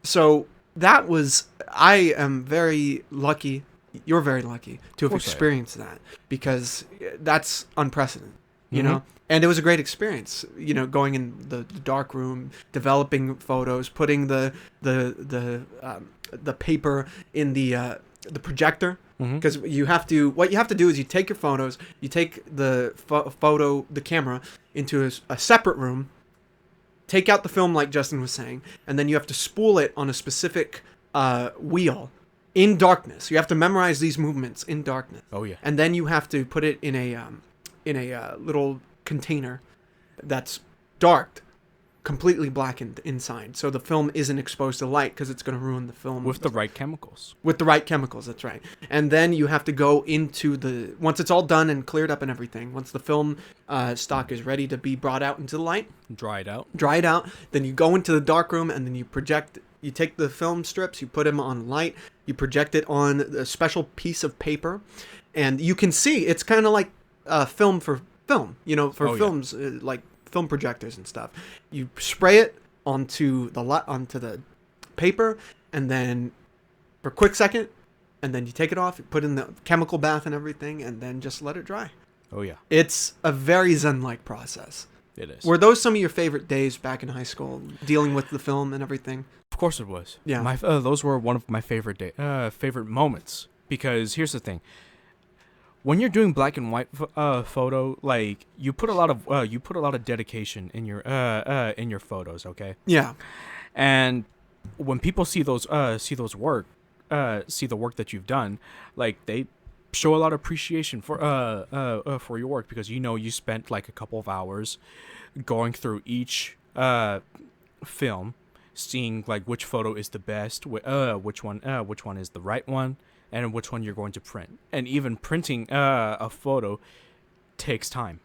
So I am very lucky, you're very lucky to have experienced that, because that's unprecedented, you know? And it was a great experience, going in the dark room, developing photos, putting the paper in the projector. Because what you have to do is you take your photos, you take the the camera into a separate room, take out the film like Justin was saying, and then you have to spool it on a specific wheel in darkness. You have to memorize these movements in darkness. Oh yeah. And then you have to put it in a little container that's dark, completely blackened inside, so the film isn't exposed to light, because it's going to ruin the film. With the right chemicals. With the right chemicals, that's right. And then you have to go into once it's all done and cleared up and everything, once the film stock is ready to be brought out into the light, dry it out, then you go into the dark room, and then you take the film strips, you put them on light, you project it on a special piece of paper, and you can see it's kind of like film for film, films, like film projectors and stuff. You spray it onto the paper, and then for a quick second, and then you take it off, you put in the chemical bath and everything, and then just let it dry. Oh yeah. It's a very zen-like process. It is. Were those some of your favorite days back in high school, dealing with the film and everything? Of course it was. Yeah. Those were one of my favorite moments, because here's the thing. When you're doing black and white photo, like you put a lot of dedication in your photos, okay? Yeah. And when people see the work that you've done, like they show a lot of appreciation for your work, because you spent like a couple of hours going through each film, seeing like which photo is the best, which one is the right one, and which one you're going to print. And even printing a photo takes time.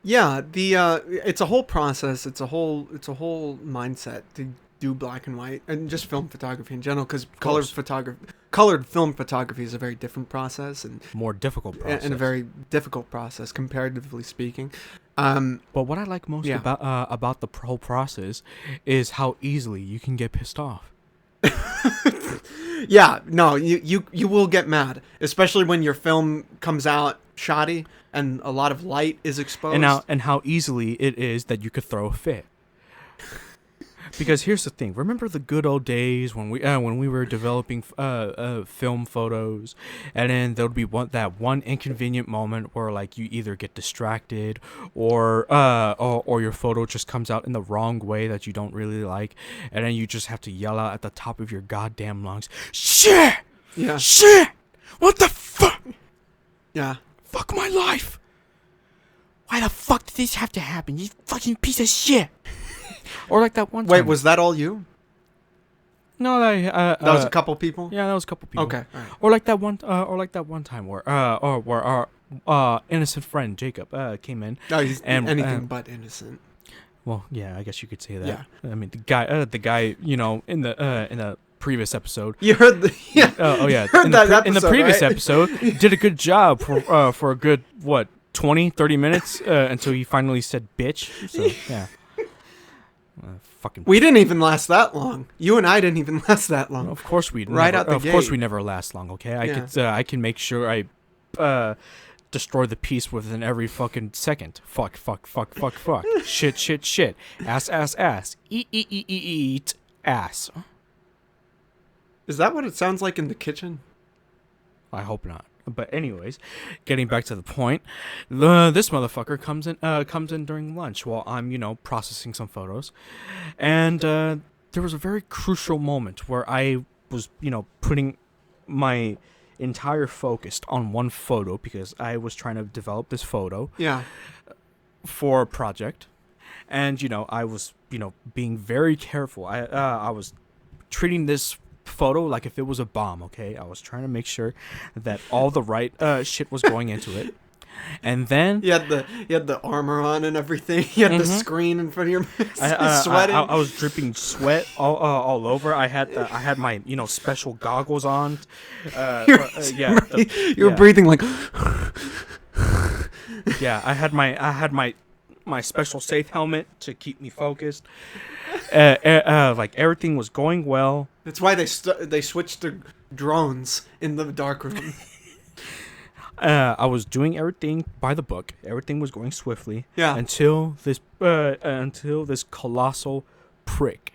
Yeah, it's a whole process. It's a whole mindset to do black and white and just film photography in general, because colored film photography is a very different process and more difficult process, and a very difficult process comparatively speaking. But what I like most about the whole process is how easily you can get pissed off. Yeah, no, you will get mad, especially when your film comes out shoddy and a lot of light is exposed. And how easily it is that you could throw a fit. Because here's the thing. Remember the good old days when we were developing film photos, and then there would be that one inconvenient moment where like you either get distracted or your photo just comes out in the wrong way that you don't really like, and then you just have to yell out at the top of your goddamn lungs, "Shit! Yeah. Shit! What the fuck? Yeah. Fuck my life! Why the fuck did this have to happen? You fucking piece of shit!" Or like that one time. Wait, was that all you? No, that was a couple people? Yeah, that was a couple people. Okay. All right. Or like that one time where our innocent friend Jacob came in. No, he's anything but innocent. Well, yeah, I guess you could say that. Yeah. I mean, the guy, in the previous episode. You heard the yeah. Oh yeah. In the previous right? episode, did a good job for a good 20-30 minutes until he finally said bitch. So yeah. We didn't even last that long. You and I didn't even last that long. Of course we Of course we never last long. Okay, I can make sure I destroy the piece within every fucking second. Fuck. Shit. Ass. Eat ass. Is that what it sounds like in the kitchen? I hope not. But anyways, getting back to the point, this motherfucker comes in during lunch while I'm processing some photos, and there was a very crucial moment where I was putting my entire focus on one photo, because I was trying to develop this photo for a project, and I was being very careful. I was treating this photo like if it was a bomb. Okay, I was trying to make sure that all the right shit was going into it, And then You had the armor on and everything. You had the screen in front of your sweating. I was dripping sweat all over. I had my special goggles on. You were breathing like. Yeah, I had my special safe helmet to keep me focused. Like everything was going well. That's why they switched to drones in the dark room. I was doing everything by the book. Everything was going swiftly. Yeah. Until this colossal prick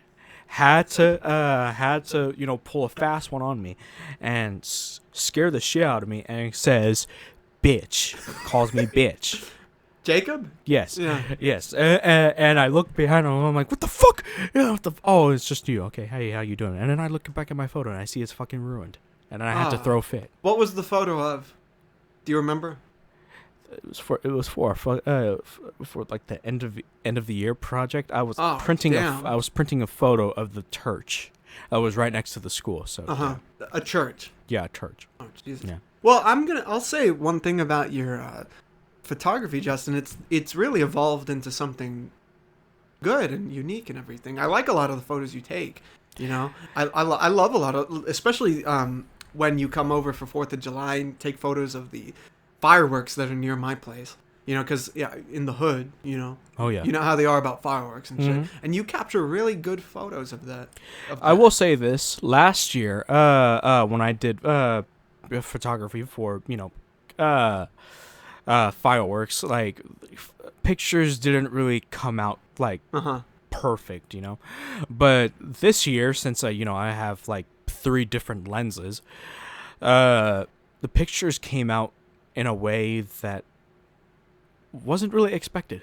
had to pull a fast one on me, and scare the shit out of me. And says, "Bitch," calls me bitch. Jacob? Yes. Yeah. Yes. And I look behind him. And I'm like, "What the fuck? Yeah, oh, it's just you. Okay. Hey, how you doing?" And then I look back at my photo and I see it's fucking ruined. And then I had to throw a fit. What was the photo of? Do you remember? It was for like the end of the year project. I was printing a photo of the church. I was right next to the school. So a church. Yeah, a church. Oh Jesus. Yeah. Well, I'll say one thing about your photography, Justin. It's really evolved into something good and unique and everything. I like a lot of the photos you take. I love a lot of, especially when you come over for 4th of July and take photos of the fireworks that are near my place. Because in the hood, Oh yeah. you know how they are about fireworks and shit. And you capture really good photos of that. I will say this: last year, when I did photography for fireworks, like pictures didn't really come out like perfect, But this year, since I have like 3 different lenses, the pictures came out in a way that wasn't really expected.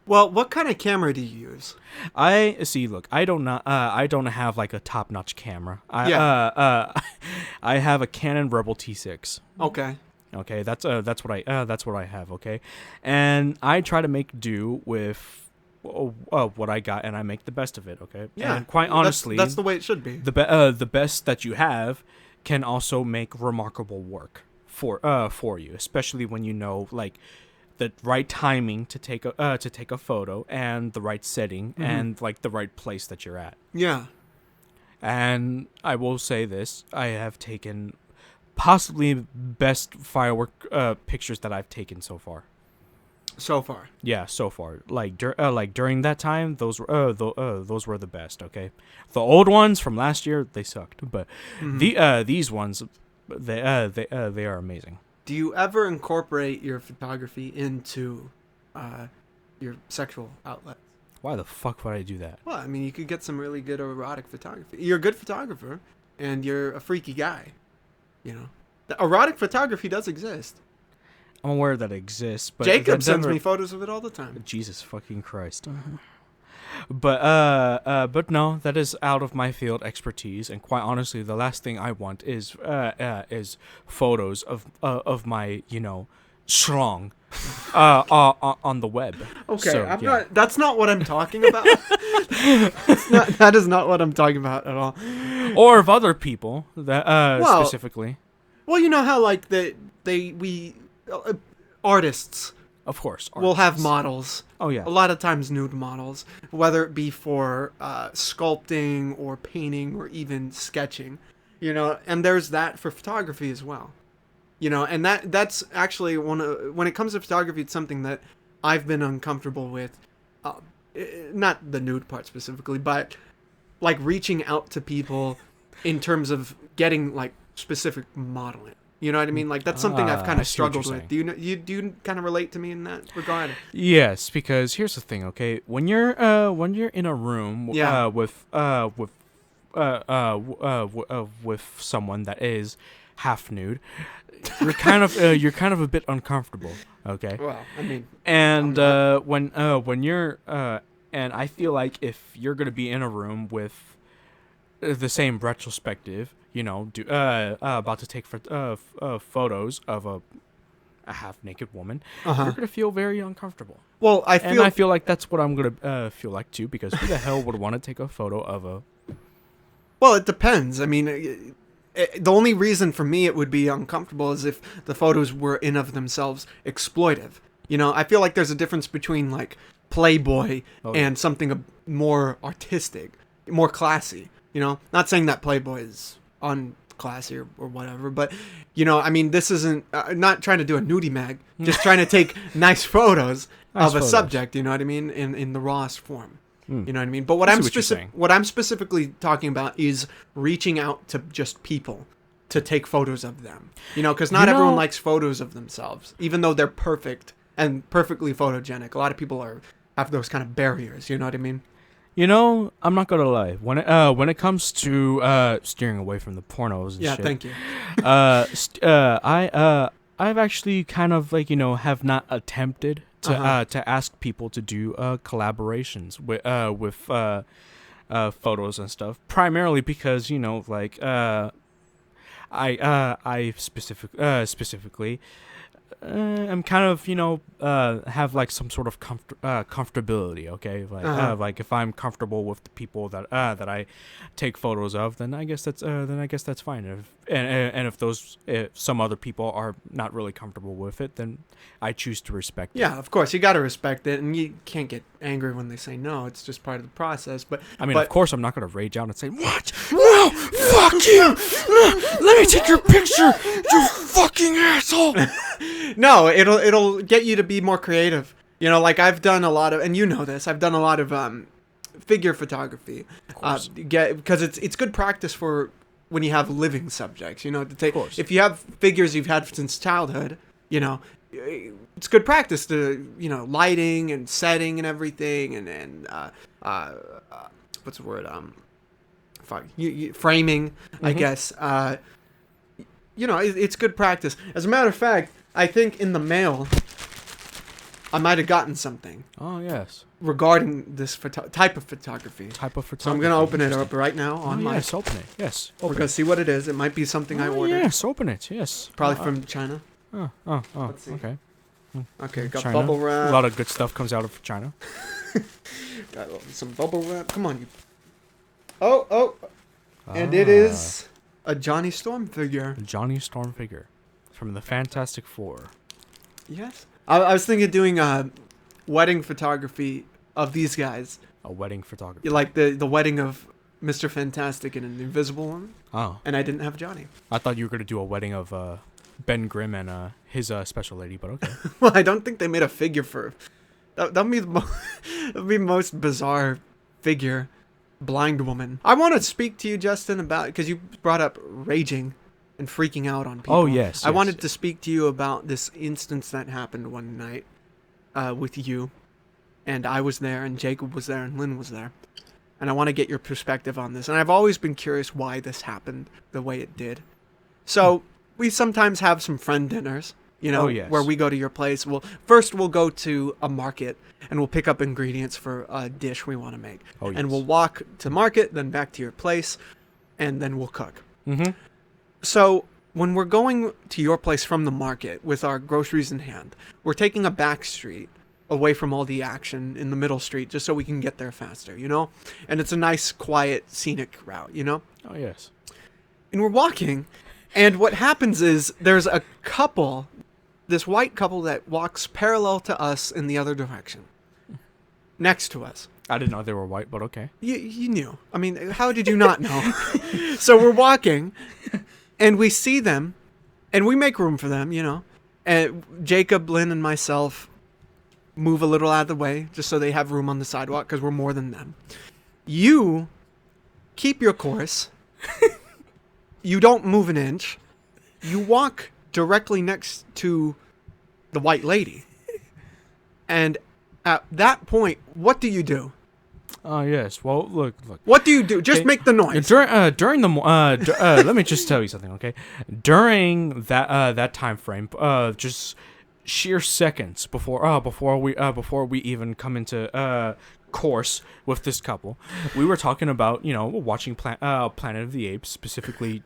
Well, what kind of camera do you use? I don't have like a top-notch camera. I have a Canon Rebel T6. Okay. Okay, that's what I have. Okay, and I try to make do with what I got, and I make the best of it. Okay. Yeah. And quite honestly, that's the way it should be. The best that you have can also make remarkable work for you, especially when like the right timing to take a photo and the right setting and like the right place that you're at. Yeah. And I will say this: I have taken possibly best firework pictures that I've taken so far. So far. Yeah, so far. Like during that time, those were the best. Okay, the old ones from last year, they sucked, but these ones, they are amazing. Do you ever incorporate your photography into your sexual outlets? Why the fuck would I do that? Well, I mean, you could get some really good erotic photography. You're a good photographer, and you're a freaky guy. The erotic photography does exist. I'm aware that it exists, but Jacob sends me photos of it all the time. Jesus fucking Christ. But no, that is out of my field expertise, and quite honestly, the last thing I want is photos of my schlong on the web. Okay, So, that's not what I'm talking about. That is not what I'm talking about at all. Or of other people that specifically. Well, you know how like artists Of course. will have models. Oh yeah. A lot of times nude models, whether it be for sculpting or painting or even sketching, and there's that for photography as well. And that's actually when it comes to photography, it's something that I've been uncomfortable with. Not the nude part specifically, but like reaching out to people in terms of getting like specific modeling. You know what I mean? Like that's something I've kind of struggled with. Do you kind of relate to me in that regard? Yes, because here's the thing. Okay, when you're in a room with someone that is half nude, you're kind of a bit uncomfortable. Okay. Well, I mean, and when you're and I feel like if you're gonna be in a room with the same retrospective, about to take photos of a half naked woman, you're gonna feel very uncomfortable. Well, I feel like that's what I'm gonna feel like too, because who the hell would want to take a photo of a? Well, it depends. I mean, the only reason for me it would be uncomfortable is if the photos were in of themselves exploitive. You know, I feel like there's a difference between like Playboy and something more artistic, more classy. You know, not saying that Playboy is unclassy or whatever, but you know, I mean, this isn't not trying to do a nudie mag, just trying to take nice photos of a subject. You know what I mean, in the rawest form. You know what I mean? But what I'm specifically talking about is reaching out to just people to take photos of them. You know, because not everyone likes photos of themselves, even though they're perfect and perfectly photogenic. A lot of people have those kind of barriers. You know what I mean? You know, I'm not gonna lie. When it comes to steering away from the pornos and shit. Thank you. I've actually kind of like, you know, have not attempted to ask people to do collaborations with photos and stuff, primarily because, you know, like I specifically I'm kind of, you know, have like some sort of comfortability, okay? Like like if I'm comfortable with the people that I take photos of, then I guess that's fine. If some other people are not really comfortable with it, then I choose to respect it. Yeah, of course, you got to respect it, and you can't get angry when they say no. It's just part of the process. But I mean, of course, I'm not going to rage out and say, "What? No, fuck you! Let me take your picture, you fucking asshole!" No, it'll get you to be more creative. You know, like I've done a lot of, and you know this, I've done a lot of figure photography. Because it's good practice for when you have living subjects. You know, to take if you have figures you've had since childhood. You know, it's good practice to, you know, lighting and setting and everything, and what's the word? Framing, I guess. You know, it's good practice. As a matter of fact, I think in the mail, I might have gotten something. Oh, yes. Regarding this type of photography. So I'm going to open it up right now on my... Yes, open it. Yes. We're going to see what it is. It might be something I ordered. Yes, open it. Yes. Probably from China. Oh, Let's see. Okay. Okay, got China. bubble wrap. A lot of good stuff comes out of China. Got some bubble wrap. Come on, you... Oh. And it is a Johnny Storm figure. Johnny Storm figure from the Fantastic Four. Yes. I was thinking of doing wedding photography of these guys. A wedding photography. Like the wedding of Mr. Fantastic and an Invisible Woman. Oh. And I didn't have Johnny. I thought you were going to do a wedding of Ben Grimm and his special lady, but okay. Well, I don't think they made a figure for... That'd be the most bizarre figure. Blind woman. I want to speak to you, Justin, about... Because you brought up raging and freaking out on people. Oh, yes. I wanted to speak to you about this instance that happened one night with you. And I was there, and Jacob was there, and Lynn was there. And I want to get your perspective on this. And I've always been curious why this happened the way it did. So, we sometimes have some friend dinners, you know, where we go to your place. First we'll go to a market, and we'll pick up ingredients for a dish we want to make. Oh, yes. And we'll walk to market, then back to your place, and then we'll cook. Mm-hmm. So, when we're going to your place from the market with our groceries in hand, we're taking a back street away from all the action in the middle street just so we can get there faster, you know? And it's a nice, quiet, scenic route, you know? Oh, yes. And we're walking, and what happens is there's a couple, this white couple that walks parallel to us in the other direction, next to us. I didn't know they were white, but okay. You knew. I mean, how did you not know? So we're walking, and we see them, and we make room for them, you know? And Jacob, Lynn, and myself move a little out of the way just so they have room on the sidewalk because we're more than them. You keep your course. You don't move an inch. You walk directly next to the white lady. And at that point, what do you do? Oh, yes. Well, look. What do you do? Just make the noise. During the let me just tell you something, okay? During that time frame, just sheer seconds before we even come into course with this couple, we were talking about, you know, watching Planet of the Apes, specifically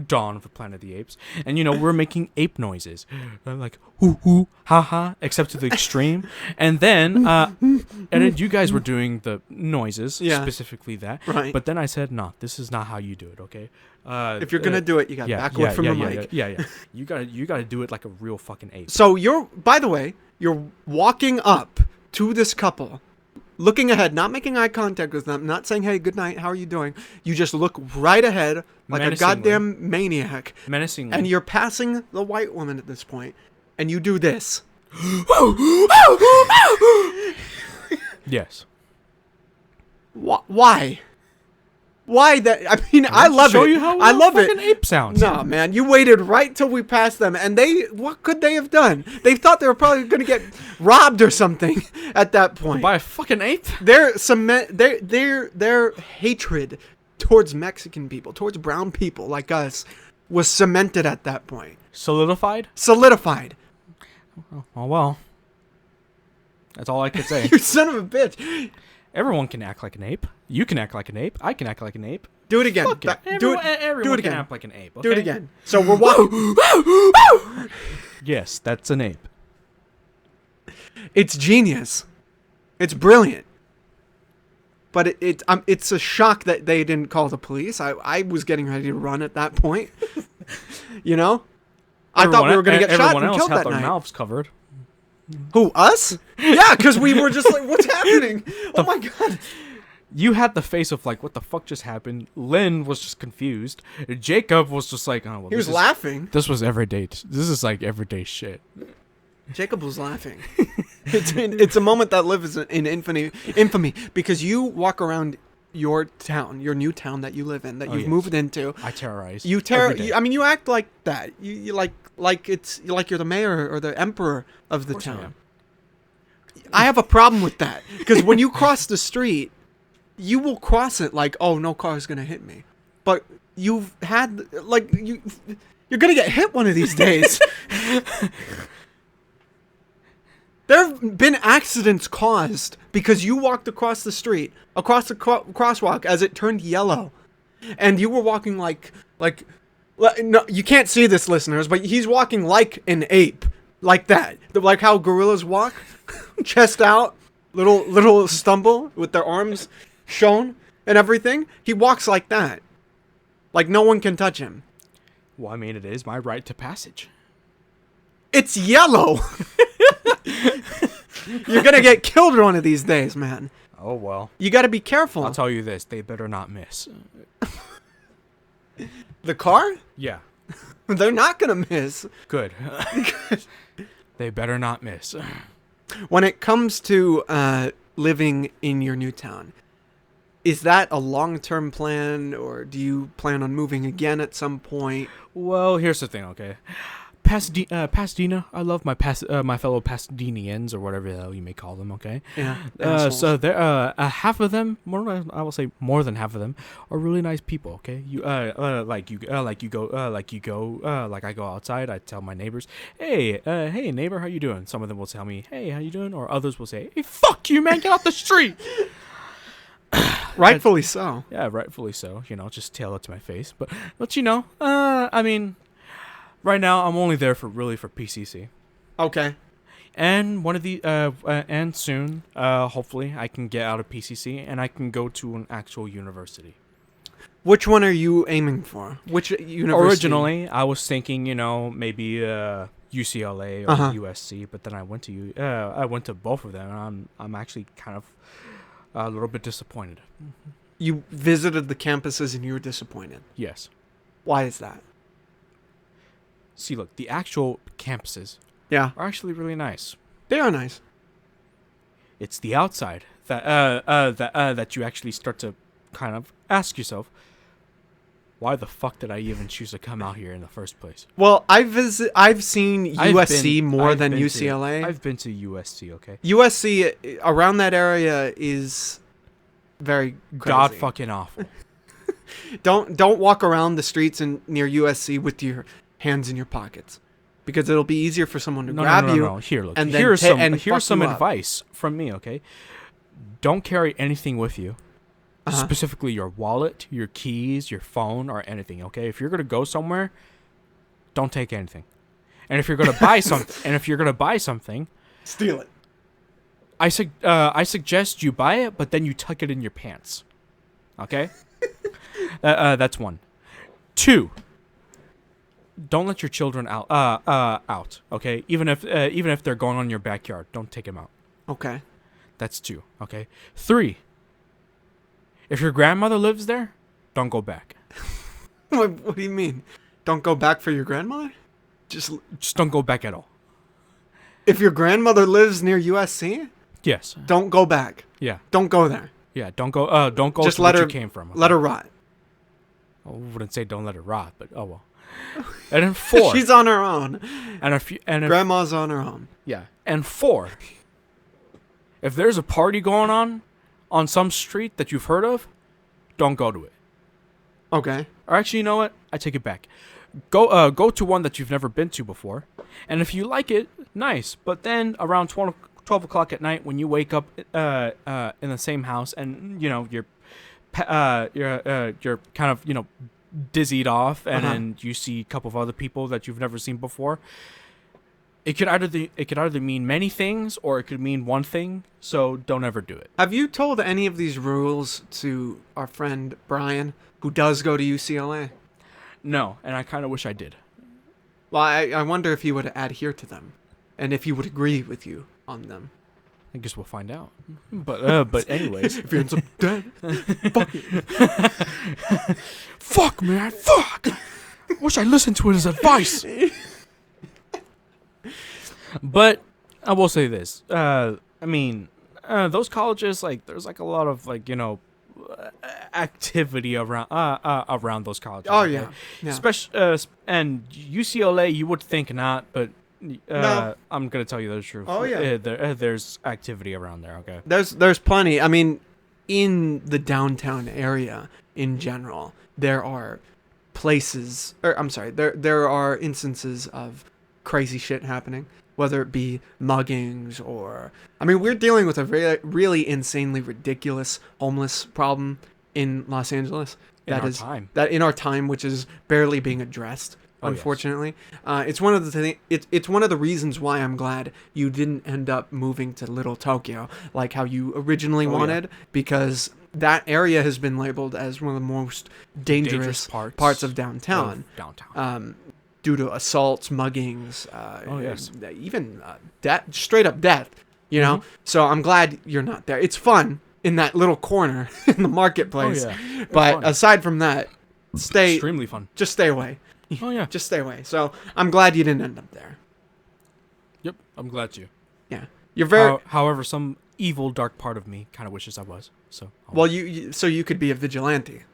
Dawn of the Planet of the Apes, and we're making ape noises, like hoo hoo ha ha, except to the extreme. And then you guys were doing the noises, specifically that. Right. But then I said, no, this is not how you do it. Okay. If you're gonna do it, you got to back away from the mic. Yeah. You gotta do it like a real fucking ape. So by the way, you're walking up to this couple, looking ahead, not making eye contact with them, not saying, hey, good night, how are you doing? You just look right ahead like a goddamn maniac. Menacingly. And you're passing the white woman at this point, and you do this. Yes. Why? Why that? I mean, I love show it. You how I love fucking it. Ape sounds. No, man, you waited right till we passed them, and what could they have done? They thought they were probably going to get robbed or something at that point. By a fucking ape? Their hatred towards Mexican people, towards brown people like us, was cemented at that point. Solidified. Oh well. That's all I could say. You son of a bitch. Everyone can act like an ape. You can act like an ape. I can act like an ape. Do it again. Everyone can act like an ape. Okay? Do it again. So we're walking. Yes, that's an ape. It's genius. It's brilliant. But it's a shock that they didn't call the police. I was getting ready to run at that point. I thought we were going to get shot and killed that night. Everyone else had their mouths covered. Who, us? Yeah, because we were just like, what's happening? Oh my god. You had the face of like, what the fuck just happened? Lynn was just confused. Jacob was just like, oh, well, he was laughing. This was everyday. This is like everyday shit. Jacob was laughing. It's a moment that lives in infamy because you walk around your town, your new town that you live in, that you've moved into. I terrorize. I mean, you act like that. You like you're the mayor or the emperor of the town. I have a problem with that because when you cross the street, you will cross it like, oh, no car is gonna hit me, but you've had you're gonna get hit one of these days. There have been accidents caused because you walked across the street, across the crosswalk as it turned yellow. And you were walking like, no, you can't see this, listeners, but he's walking like an ape. Like that. Like how gorillas walk. Chest out, little stumble with their arms shown and everything. He walks like that. Like no one can touch him. Well, I mean, it is my right to passage. It's yellow. You're gonna get killed one of these days, man. Oh well. You gotta be careful. I'll tell you this: they better not miss. The car? Yeah. They're not gonna miss. Good. They better not miss. When it comes to living in your new town, is that a long-term plan, or do you plan on moving again at some point? Well, here's the thing, okay? Pasadena. I love my fellow Pasadenians, or whatever the hell you may call them. Okay. Yeah. So there, half of them, I will say more than half of them, are really nice people. Okay. Like I go outside. I tell my neighbors, hey neighbor, how you doing? Some of them will tell me, hey, how you doing? Or others will say, hey, fuck you, man, get off the street. Rightfully so. Yeah, rightfully so. Just tail it to my face. But I mean. Right now, I'm only there for PCC. Okay. And and soon, hopefully, I can get out of PCC and I can go to an actual university. Which one are you aiming for? Which university? Originally, I was thinking, maybe UCLA or USC, but then I went to both of them, and I'm actually kind of a little bit disappointed. You visited the campuses and you were disappointed. Yes. Why is that? See, look, the actual campuses are actually really nice. They are nice. It's the outside that you actually start to kind of ask yourself, why the fuck did I even choose to come out here in the first place? Well, I've seen USC more than UCLA. I've been to USC, okay? USC around that area is very crazy. God fucking awful. Don't walk around the streets near USC with your hands in your pockets, because it'll be easier for someone to grab you. No. Here, look. And here's some advice from me, okay? Don't carry anything with you specifically your wallet, your keys, your phone, or anything. Okay, if you're gonna go somewhere, don't take anything. And if you're gonna buy something, Steal it. I suggest you buy it, but then you tuck it in your pants. Okay, that's 1. 2. Don't let your children out. Out. Okay, even if they're going on in your backyard, don't take them out. Okay. That's 2. Okay. 3. If your grandmother lives there, don't go back. What do you mean? Don't go back for your grandmother? Just don't go back at all. if your grandmother lives near USC, Yes. don't go back. Yeah. Don't go there. Yeah. Don't go. Don't go. Just to let where her you came from. Okay? Let her rot. I wouldn't say don't let her rot, but oh well. And then 4. She's on her own. And if Grandma's on her own. yeah. And 4. If there's a party going on some street that you've heard of, don't go to it. Okay. Or actually, you know what? I take it back. Go to one that you've never been to before, and if you like it, nice. But then around 12 o'clock at night, when you wake up in the same house, and you know you're kind of dizzied off, and then you see a couple of other people that you've never seen before. It could either mean many things, or it could mean one thing. So don't ever do it. Have you told any of these rules to our friend Brian, who does go to UCLA? No, and I kind of wish I did. Well, I wonder if he would adhere to them, and if he would agree with you on them. I guess we'll find out. But anyways, If he ends up dead, fuck it. fuck man, fuck. Wish I listened to his advice. But I will say this. I mean, those colleges, like, there's like a lot of activity around those colleges. Oh yeah, yeah. Especially and UCLA, you would think not, but No. I'm gonna tell you the truth. Oh, yeah. There's activity around there. Okay. There's plenty. I mean, in the downtown area in general, there are places, or I'm sorry, there are instances of crazy shit happening, whether it be muggings or, I mean, we're dealing with a really insanely ridiculous homeless problem in Los Angeles. In our time, which is barely being addressed. Oh, Unfortunately, it's one of the it's one of the reasons why I'm glad you didn't end up moving to Little Tokyo like how you originally wanted, because that area has been labeled as one of the most dangerous parts of downtown. Due to assaults, muggings, even death, straight up death. You know, so I'm glad you're not there. It's fun in that little corner in the marketplace, but fun. aside from that, extremely fun. Just stay away. Oh yeah, Just stay away. So I'm glad you didn't end up there. Yep, I'm glad to. Yeah, you're very. However, some evil, dark part of me kind of wishes I was. So. Well, you could be a vigilante.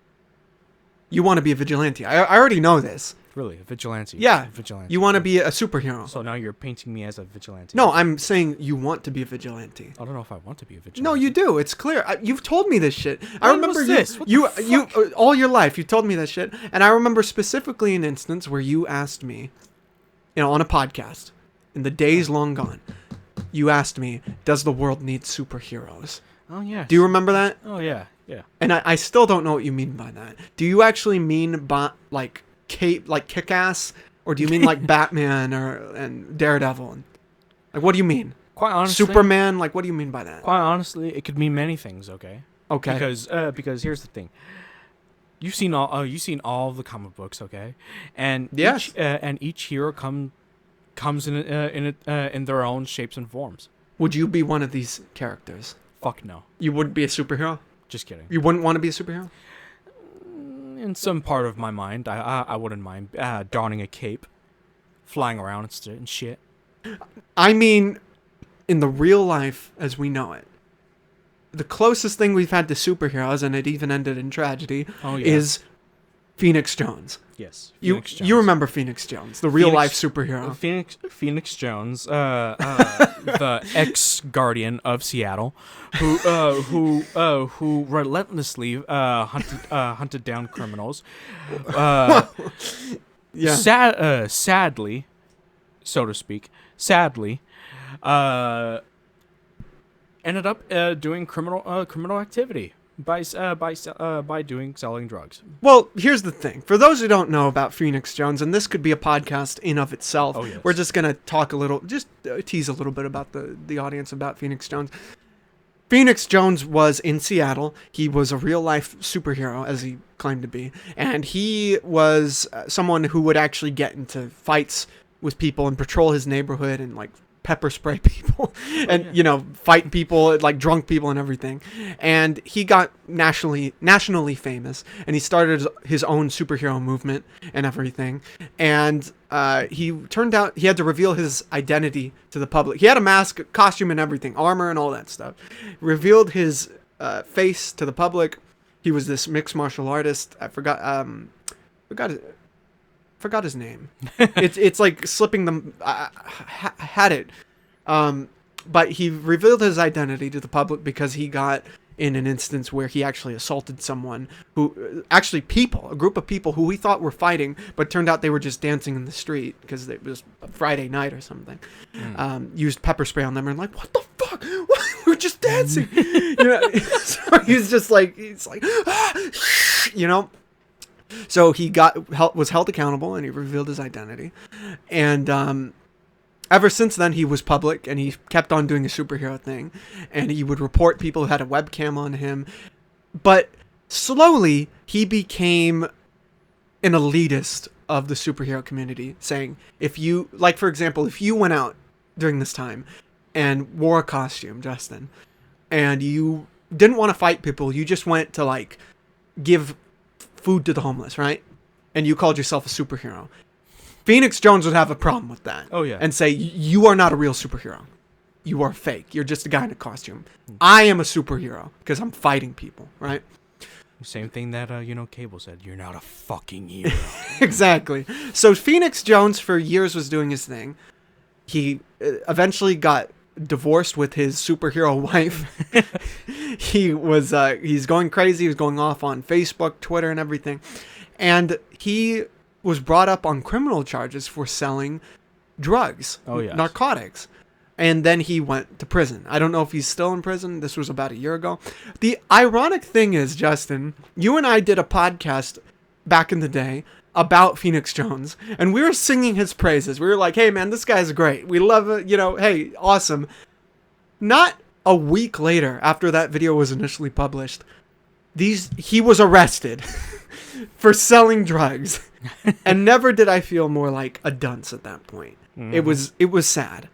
You want to be a vigilante. I already know this. Really, a vigilante. Yeah, a vigilante. You want to be a superhero. So now you're painting me as a vigilante. No, I'm saying you want to be a vigilante. I don't know if I want to be a vigilante. No, you do. It's clear. You've told me this shit. I When remember was this? What you the fuck? all your life. You told me that shit, and I remember specifically an instance where you asked me, on a podcast, in the days long gone, you asked me, "Does the world need superheroes?" Oh yeah. Do you remember that? Oh yeah, yeah. And I still don't know what you mean by that. Do you actually mean like Kick-Ass, or do you mean like Batman and Daredevil? Like, what do you mean? Quite honestly, Superman? Like, what do you mean by that? Quite honestly, it could mean many things. Okay. Okay. Because here's the thing. You've seen all the comic books, okay? And yes. Each hero comes in their own shapes and forms. Would you be one of these characters? Fuck no. You wouldn't be a superhero? Just kidding. You wouldn't want to be a superhero? In some part of my mind, I wouldn't mind donning a cape, flying around and shit. I mean, in the real life as we know it, the closest thing we've had to superheroes, and it even ended in tragedy, is Phoenix Jones. Yes. You remember Phoenix Jones, the real life superhero. Phoenix Jones, the ex-guardian of Seattle, who relentlessly hunted down criminals. Sadly, so to speak, ended up doing criminal activity. by selling drugs. Well, here's the thing. For those who don't know about Phoenix Jones, and this could be a podcast in of itself, Oh, yes. we're just going to talk a little, just tease a little bit about the audience about Phoenix Jones. Phoenix Jones was in Seattle. He was a real-life superhero, as he claimed to be. And he was someone who would actually get into fights with people and patrol his neighborhood and, like, pepper spray people and, fight people, like drunk people and everything. And he got nationally famous, and he started his own superhero movement and everything. And he turned out he had to reveal his identity to the public. He had a mask, costume, and everything, armor and all that stuff. Revealed his face to the public. He was this mixed martial artist. I forgot his name. It's like slipping them. I had it. But he revealed his identity to the public because he got in an instance where he actually assaulted someone a group of people who we thought were fighting, but turned out they were just dancing in the street because it was a Friday night or something. Used pepper spray on them and like, what the fuck? We're just dancing. So he's like, So he was held accountable, and he revealed his identity. And ever since then, he was public, and he kept on doing a superhero thing. And he would report people who had a webcam on him. But slowly, he became an elitist of the superhero community, saying, for example, if you went out during this time and wore a costume, Justin, and you didn't want to fight people, you just went to, like, give food to the homeless, right? And you called yourself a superhero. Phoenix Jones would have a problem with that. Oh, yeah. And say, you are not a real superhero. You are fake. You're just a guy in a costume. I am a superhero because I'm fighting people, right? Same thing that, Cable said. You're not a fucking hero. Exactly. So Phoenix Jones for years was doing his thing. He eventually got divorced with his superhero wife. He's going crazy. He was going off on Facebook, Twitter, and everything. And he was brought up on criminal charges for selling drugs, narcotics. And then he went to prison. I don't know if he's still in prison. This was about a year ago. The ironic thing is, Justin, you and I did a podcast back in the day about Phoenix Jones, and we were singing his praises. We were like, hey, man, this guy's great. We love it. Hey, awesome. Not a week later, after that video was initially published, he was arrested for selling drugs. And never did I feel more like a dunce at that point. Mm-hmm. It was sad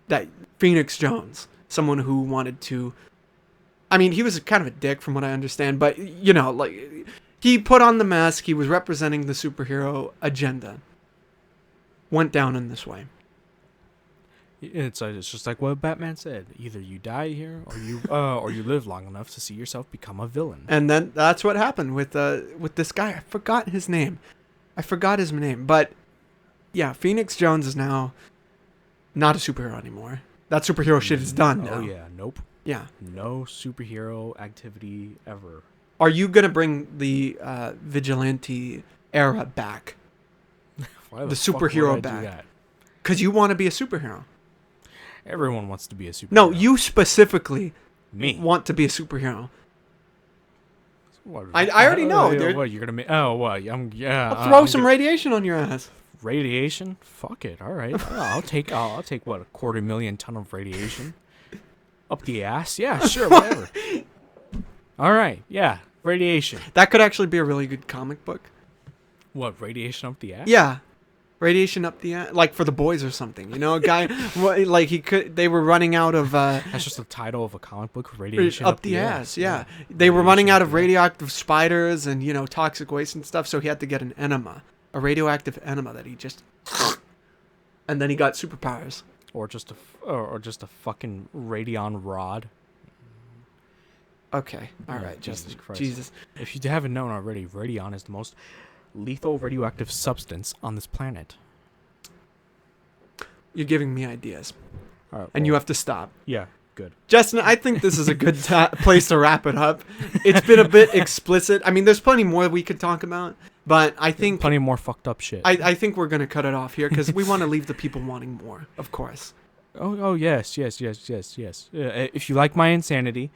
that Phoenix Jones, someone who wanted to, he was kind of a dick from what I understand, but he put on the mask, he was representing the superhero agenda, went down in this way. It's just like what Batman said. Either you die here, or you live long enough to see yourself become a villain. And then that's what happened with this guy. I forgot his name. But yeah, Phoenix Jones is now not a superhero anymore. That superhero shit is done now. Oh yeah, nope. Yeah. No superhero activity ever. Are you going to bring the vigilante era back? Why the superhero back? Because you want to be a superhero. Everyone wants to be a superhero. No, you specifically Me. want to be a superhero. What, I already know, dude. What, you're going to make... Oh, what? I'll throw some radiation on your ass. Radiation? Fuck it. All right. I'll take what, 250,000 ton of radiation? Up the ass? Yeah, sure, whatever. All right. Yeah, radiation. That could actually be a really good comic book. What, radiation up the ass? Yeah. Radiation up the ass, like for the boys or something, a guy, like they were running out of, that's just the title of a comic book, radiation up the ass. Yeah. They were running out of radioactive spiders and, toxic waste and stuff. So he had to get an enema, a radioactive enema that he just, and then he got superpowers. Or just a fucking radion rod. Okay. All right. Jesus Christ. Jesus. If you haven't known already, radion is the most lethal radioactive substance on this planet. You're giving me ideas. All right, and you have to stop. Yeah, good. Justin, I think this is a good place to wrap it up. It's been a bit explicit. There's plenty more we could talk about, but I think... Plenty more fucked up shit. I think we're going to cut it off here because we want to leave the people wanting more, of course. Oh yes. If you like my insanity...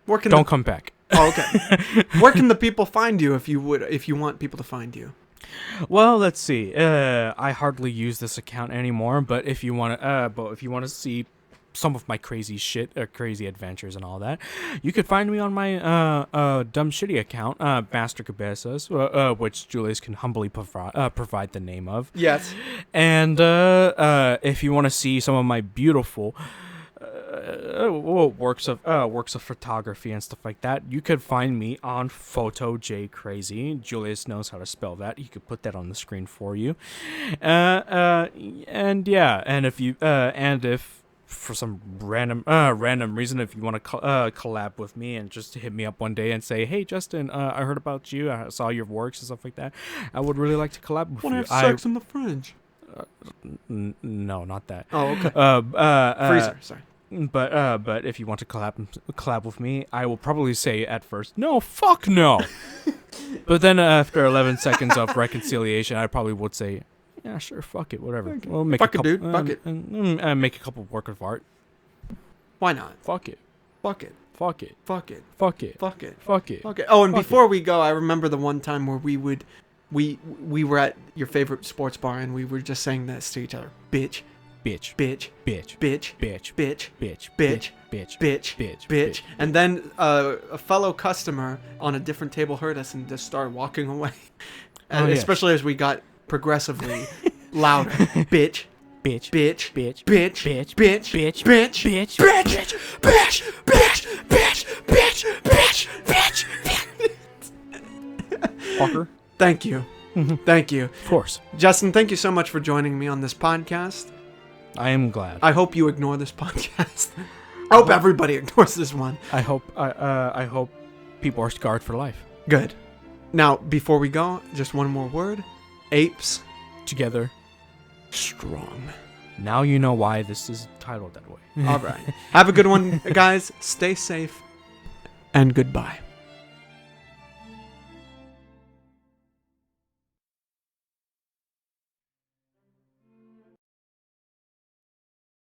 Where can Don't come back. Oh, okay. Where can the people find you if you want people to find you? Well, let's see. I hardly use this account anymore, but if you want to see some of my crazy shit, crazy adventures and all that, you could find me on my dumb shitty account, Master Cabezas, which Julius can humbly provide the name of. Yes. And if you want to see some of my beautiful works of photography and stuff like that, you could find me on Photo J Crazy. Julius knows how to spell that. He could put that on the screen for you. And yeah, and if for some random reason, if you want to collab with me and just hit me up one day and say, hey Justin, I heard about you, I saw your works and stuff like that, I would really like to collab with you. Want to have sex in the fringe? No, not that. Oh, okay. Freezer, sorry. But if you want to collab with me, I will probably say at first, no, fuck no. But then after 11 seconds of reconciliation, I probably would say, yeah, sure, fuck it, whatever. Okay. We'll make Fuck it, dude. Fuck it. Make a couple work of art. Why not? Fuck it. Fuck it. Fuck it. Fuck it. Fuck it. Fuck it. Fuck it. Fuck it. Oh, and Fuck before we go, I remember the one time where we were at your favorite sports bar and we were just saying this to each other. Bitch. Bitch. Bitch. Bitch. Bitch. Bitch. Bitch. Bitch. Bitch. Bitch. Bitch. Bitch. Bitch. And then a fellow customer on a different table heard us and just started walking away. And especially as we got progressively louder. Bitch. Bitch. Bitch. Bitch. Bitch. Bitch. Bitch. Bitch. Bitch. Bitch. Bitch. Bitch. Bitch. Bitch. Bitch. Bitch. Bitch. Fucker. Thank you. Thank you. Of course. Justin, thank you so much for joining me on this podcast. I am glad. I hope you ignore this podcast. I hope everybody ignores this one. I hope people are scarred for life. Good. Now, before we go, just one more word. Apes. Together. Strong. Now you know why this is titled that way. All right. Have a good one, guys. Stay safe. And goodbye.